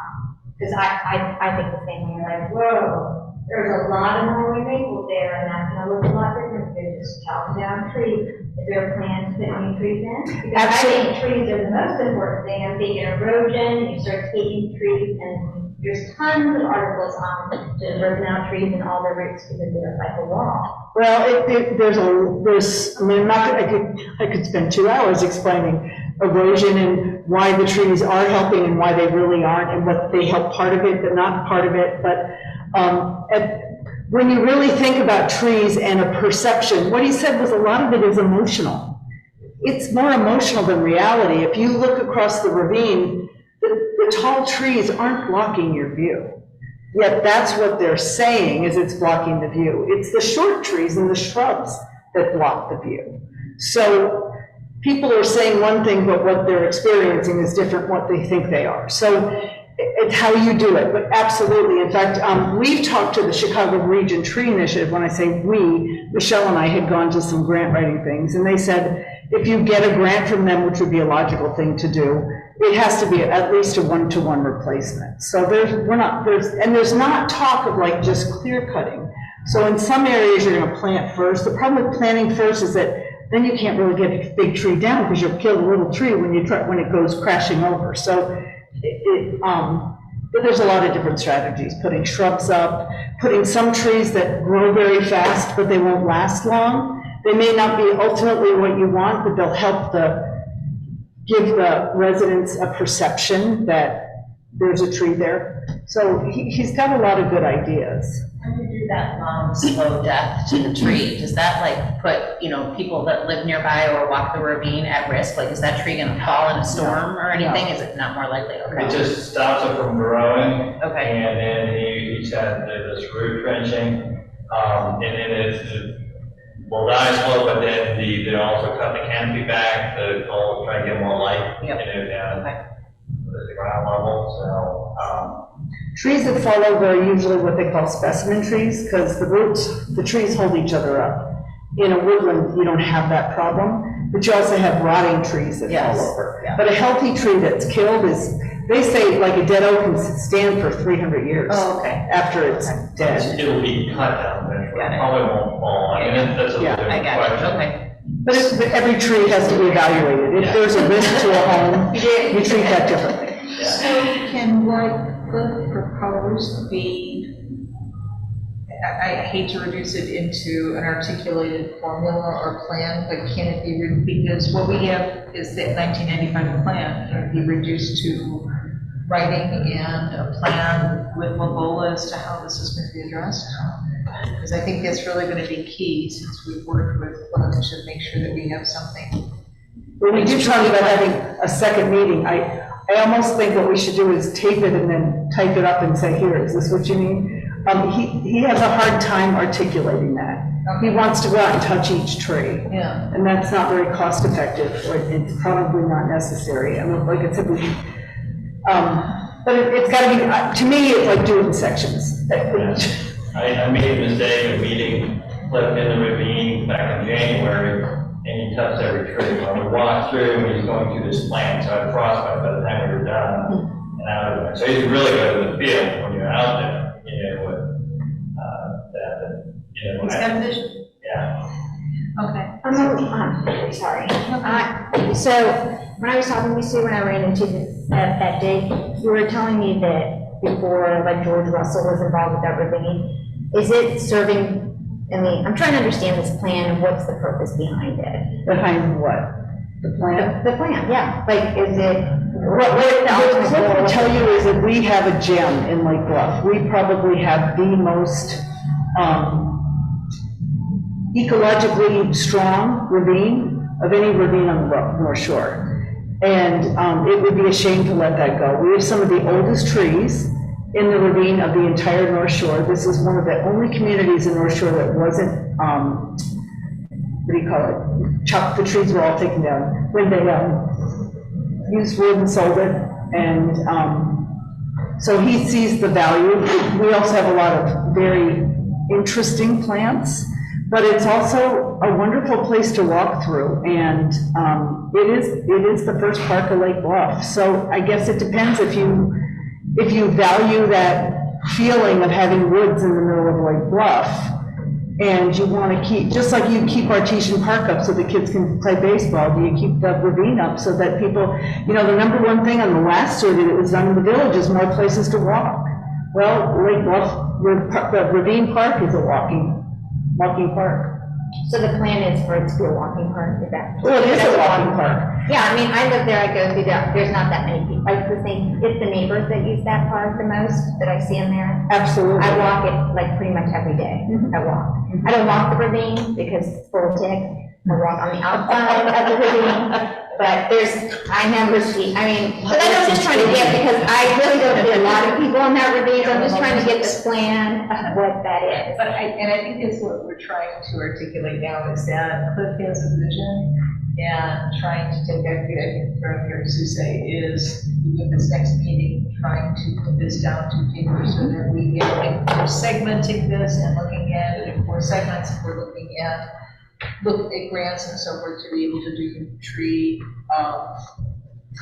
because I think the same way, like, whoa, there's a lot of Norway maples there, and that's gonna look a lot different, they're just chopping down trees. Is there a plan to put new trees in? Because I think trees are the most important thing. I'm thinking erosion, you start taking trees, and there's tons of articles on just broken out trees and all their roots because they're like a wall. Well, I mean, I could spend 2 hours explaining erosion and why the trees are helping and why they really aren't, and what they help part of it, but not part of it. But when you really think about trees and a perception, what he said was a lot of it is emotional. It's more emotional than reality. If you look across the ravine, the tall trees aren't blocking your view. Yet that's what they're saying, is it's blocking the view. It's the short trees and the shrubs that block the view. So people are saying one thing, but what they're experiencing is different what they think they are. So it's how you do it, but absolutely. In fact, we've talked to the Chicago Region Tree Initiative. When I say we, Michelle and I had gone to some grant writing things, and they said if you get a grant from them, which would be a logical thing to do, it has to be at least a 1-to-1 replacement. So there's not talk of like just clear cutting. So in some areas you're going to plant first. The problem with planting first is that then you can't really get a big tree down because you'll kill the little tree when it goes crashing over. So but there's a lot of different strategies, putting shrubs up, putting some trees that grow very fast, but they won't last long. They may not be ultimately what you want, but they'll help give the residents a perception that there's a tree there. So he's got a lot of good ideas. When you do that long, slow death to the tree, does that like put, people that live nearby or walk the ravine at risk? Like, is that tree gonna fall in a storm or anything? Is it not more likely? Okay. It just stops it from growing. Okay. And then he said this root trenching, and then it will die slow, but then they also cut the canopy back to try to get more light. Yep. Down the ground level, so. Trees that fall over are usually what they call specimen trees, because the trees hold each other up. In a woodland, you don't have that problem, but you also have rotting trees that fall over. Yeah. But a healthy tree that's killed they say like a dead oak can stand for 300 years. Oh, okay. After it's dead. It'll be cut down eventually. Got it. Probably won't fall. I mean, that's a different I got question. it, okay. But every tree has to be evaluated. If there's a risk to a home, you treat that differently. So can the proposed be, I hate to reduce it into an articulated formula or plan, but can it be, because what we have is that 1995 plan, can it be reduced to writing and a plan with Labola as to how this is going to be addressed? Because I think that's really going to be key, since we've worked with Bluff, to make sure that we have something. When we do talk about having a second meeting, I almost think what we should do is tape it and then type it up and say, here, is this what you mean? He has a hard time articulating that. He wants to go out and touch each tree. Yeah. And that's not very cost effective, or it's probably not necessary. I mean, like I said, But it's gotta be, to me, it's like doing sections. I made a mistake of meeting Cliff in the ravine back in January, and he touched every tree. When we walked through, and he's going through this plant, so I had frostbite by the time we were done and out of there. So he's really good in the field when you're out there, with that, He's got a vision. Yeah. Okay. Sorry. So when I was talking to you, Sue, when I ran into this, that day, you were telling me that before, like, George Russell was involved with that ravine, is it serving, I mean, I'm trying to understand this plan and what's the purpose behind it? Behind what? The plan? The plan, yeah. Like, is it, What ultimate Cliff goal? will tell you is that we have a gem in Lake Bluff. We probably have the most ecologically strong ravine of any ravine on the North Shore. And it would be a shame to let that go. We have some of the oldest trees in the ravine of the entire North Shore. This is one of the only communities in North Shore that wasn't, what do you call it? Chopped, the trees were all taken down when they used wood and sold it. And so he sees the value. We also have a lot of very interesting plants, but it's also a wonderful place to walk through. And it is the first park of Lake Bluff. So I guess it depends if you value that feeling of having woods in the middle of Lake Bluff, and you want to keep, just like you keep Artesian Park up so the kids can play baseball, do you keep the ravine up so that people, the number one thing on the last survey that was done in the village is more places to walk. Well, Lake Bluff, the ravine park is a walking park. So the plan is for it to be a walking park, is that? Well, it is a walking park. Yeah, I mean, I live there, I go through there, there's not that many people. I was saying, it's the neighbors that use that park the most, that I see in there. Absolutely. I walk it like pretty much every day. I walk. I don't walk the ravine because it's full of ticks. I walk on the outside of the ravine, but I never see, I mean, but I'm just trying to get, because I really don't see a lot of people in that ravine, so I'm just trying to get the plan of what that is. But I think it's what we're trying to articulate now is that Cliff has a vision, and trying to take, I think from here, Sue say, is with this next meeting, trying to put this down to paper so that we get, like, we're segmenting this and looking at it in 4 segments. We're looking at grants and so forth to be able to do tree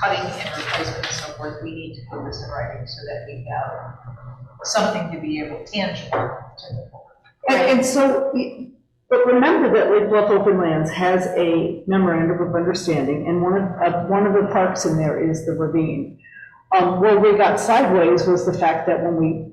cutting and replacement and so forth. We need to put this in writing so that we have something to be able, tangible to move forward. And so, but remember that Lake Bluff Open Lands has a memorandum of understanding, and one of the parks in there is the ravine. Where we got sideways was the fact that when we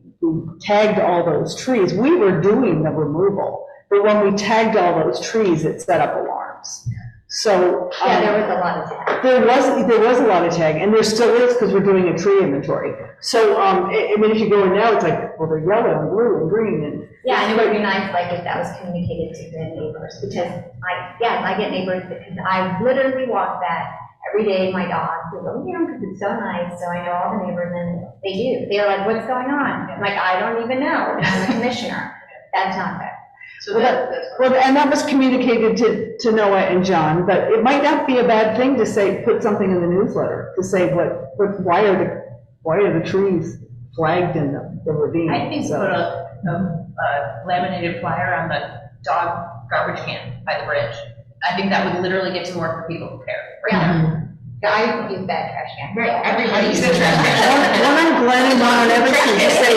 tagged all those trees, we were doing the removal, but when we tagged all those trees, it set up alarms. So. Yeah, there was a lot of tag. There was a lot of tag, and there still is, because we're doing a tree inventory. So, I mean, if you go in now, it's like, well, they're yellow and blue and green and. Yeah, and it would be nice, like, if that was communicated to the neighbors, because I get neighbors, because I literally walk that every day, my dog, we go, because it's so nice, so I know all the neighbors, and they do. They're like, what's going on? I'm like, I don't even know, I'm the commissioner. That's not fair. So that's and that was communicated to Noah and John, but it might not be a bad thing to say, put something in the newsletter, to say why are the trees flagged in the ravine? I think So. put a laminated flyer on the dog garbage can by the bridge. I think that would literally get to more people prepared. Yeah. I use that trash can. Everybody uses a trash can. One on Glen and one on Evans, can you say,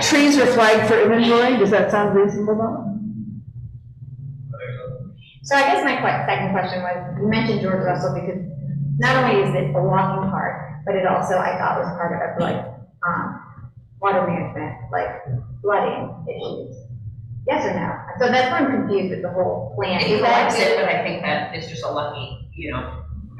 trees are flagged for inventory, does that sound reasonable though? So I guess my second question was, you mentioned George Russell, because not only is it a walking park, but it also, I thought, was part of like, water management, like flooding issues. Yes or no? So that's why I'm confused with the whole plan. It collects it, but I think that it's just a lucky,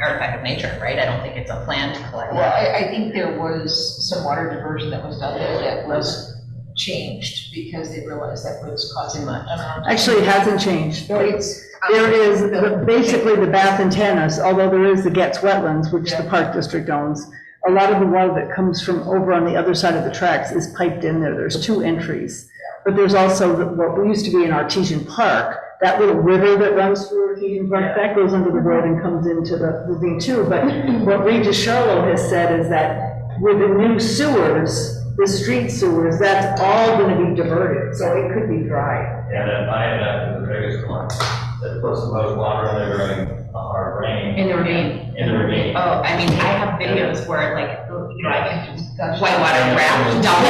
artifact of nature, right? I don't think it's a plan to collect. Well, I think there was some water diversion that was done there that was changed because they realized that was causing much. Actually, it hasn't changed. No, it's. There is basically the Bath and Tanis, although there is the Getz wetlands, which the park district owns. A lot of the water that comes from over on the other side of the tracks is piped in there. There's 2 entries. But there's also what used to be an Artesian Park, that little river that runs through Artesian Park, that goes under the road and comes into the ravine too. But what Regis Charlo has said is that with the new sewers, the street sewers, that's all gonna be diverted, so it could be dry. Yeah, that viaduct is the biggest one, that puts the most water in there during a hard rain. In the ravine. In the ravine. Oh, I mean, I have videos where like, you know, I can just whitewater raft down the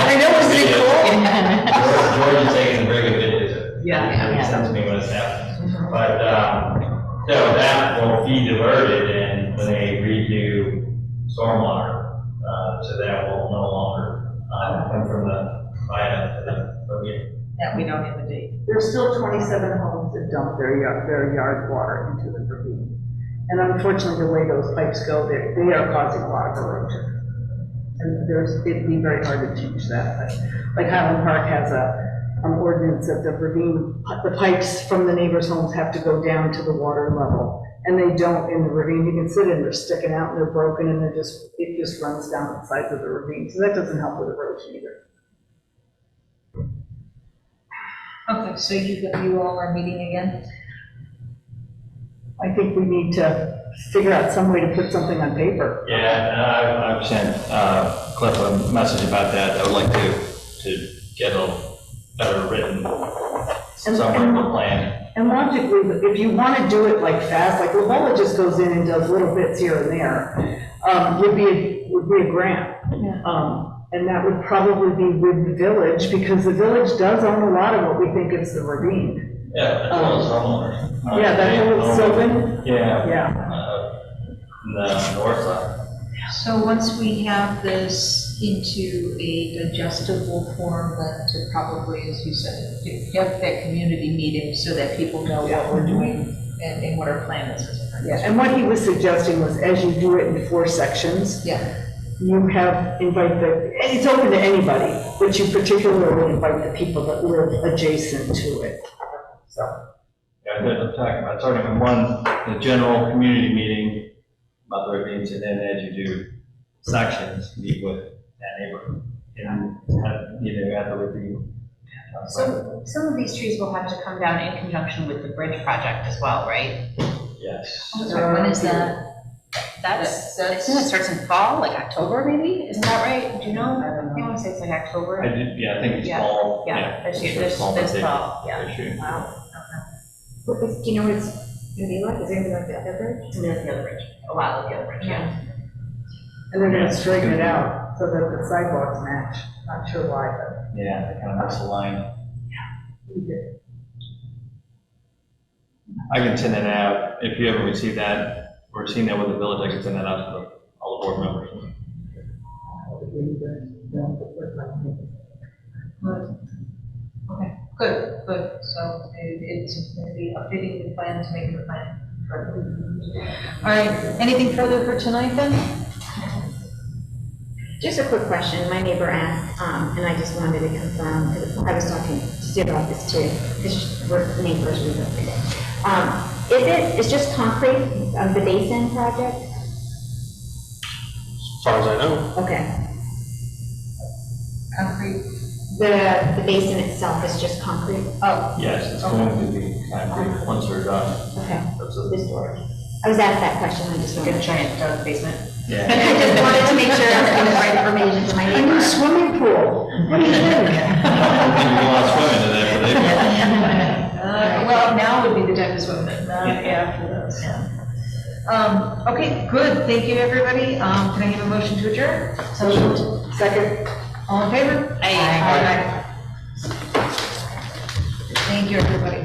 I know, isn't it cool? George is taking very good videos. Yeah. He sends me when it's happening. But, so that will be diverted and when they redo stormwater, so that will no longer, come from the viaduct to the ravine. That we don't have a date. There's still 27 homes that dump their yard water into the ravine. And unfortunately, the way those pipes go, they are causing a lot of erosion. And it'd be very hard to change that, but like Highland Park has an ordinance that the ravine, the pipes from the neighbors' homes have to go down to the water level. And they don't in the ravine. You can sit in, they're sticking out and they're broken and it just runs down the sides of the ravine. So that doesn't help with erosion either. Okay, so you all are meeting again? I think we need to figure out some way to put something on paper. Yeah, and I've sent Cliff a message about that. I would like to get a better written summary of the plan. And logically, if you want to do it like fast, like Lavola just goes in and does little bits here and there, would be a grant. And that would probably be with the village, because the village does own a lot of what we think is the ravine. Yeah, as well as homeowners. Yeah, that whole Sylvan. Yeah. Yeah. The north side. So once we have this into a digestible form, then to probably, as you said, have that community meeting so that people know what we're doing and what our plan is. Yeah, and what he was suggesting was, as you do it in 4 sections, Yeah. you invite and it's open to anybody, but you particularly invite the people that live adjacent to it. So. Yeah, I'm talking about starting with one, the general community meeting about the ravines, and then as you do sections, meet with that neighborhood. And either at the ravine. So some of these trees will have to come down in conjunction with the bridge project as well, right? Yes. When is that? That's, I think it starts in fall, like October maybe, isn't that right? Do you know? I want to say it's like October. I think it's Yeah. fall. Yeah, this year, Sure, this fall, this but fall, yeah. this year. Wow, Do you know what it's gonna be like? Is it gonna be like the other bridge? it's near the other bridge, a while like the other bridge, yeah. And they're gonna straighten it out so that the sidewalks match. Not sure why, but. Yeah, they kind of misaligned. We did. I can send it out, if you ever receive that, or seen that with the village, I can send that out to all the board members. Okay, good. So it's going to be updating the plan to make the plan. All right, anything further for tonight then? Just a quick question. My neighbor asked, and I just wanted to confirm, because I was talking to Steve about this too, because we're neighbors, we live every day. It's just concrete of the basin project? As far as I know. Okay. Concrete? The basin itself is just concrete? Oh. Yes, it's going to be concrete once we're done. Okay. That's a- This door. I was asked that question, I just Like wanted a giant basement. Yeah. I just wanted to make sure I was giving the right information to my A new neighbor. swimming pool. What are you doing? I don't think you want to swim into that, but they Well, now would be the time to swim, but not after this. Okay, good. Thank you, everybody. Can I have a motion to adjourn? So moved. Second. All in favor? Aye. Thank you, everybody.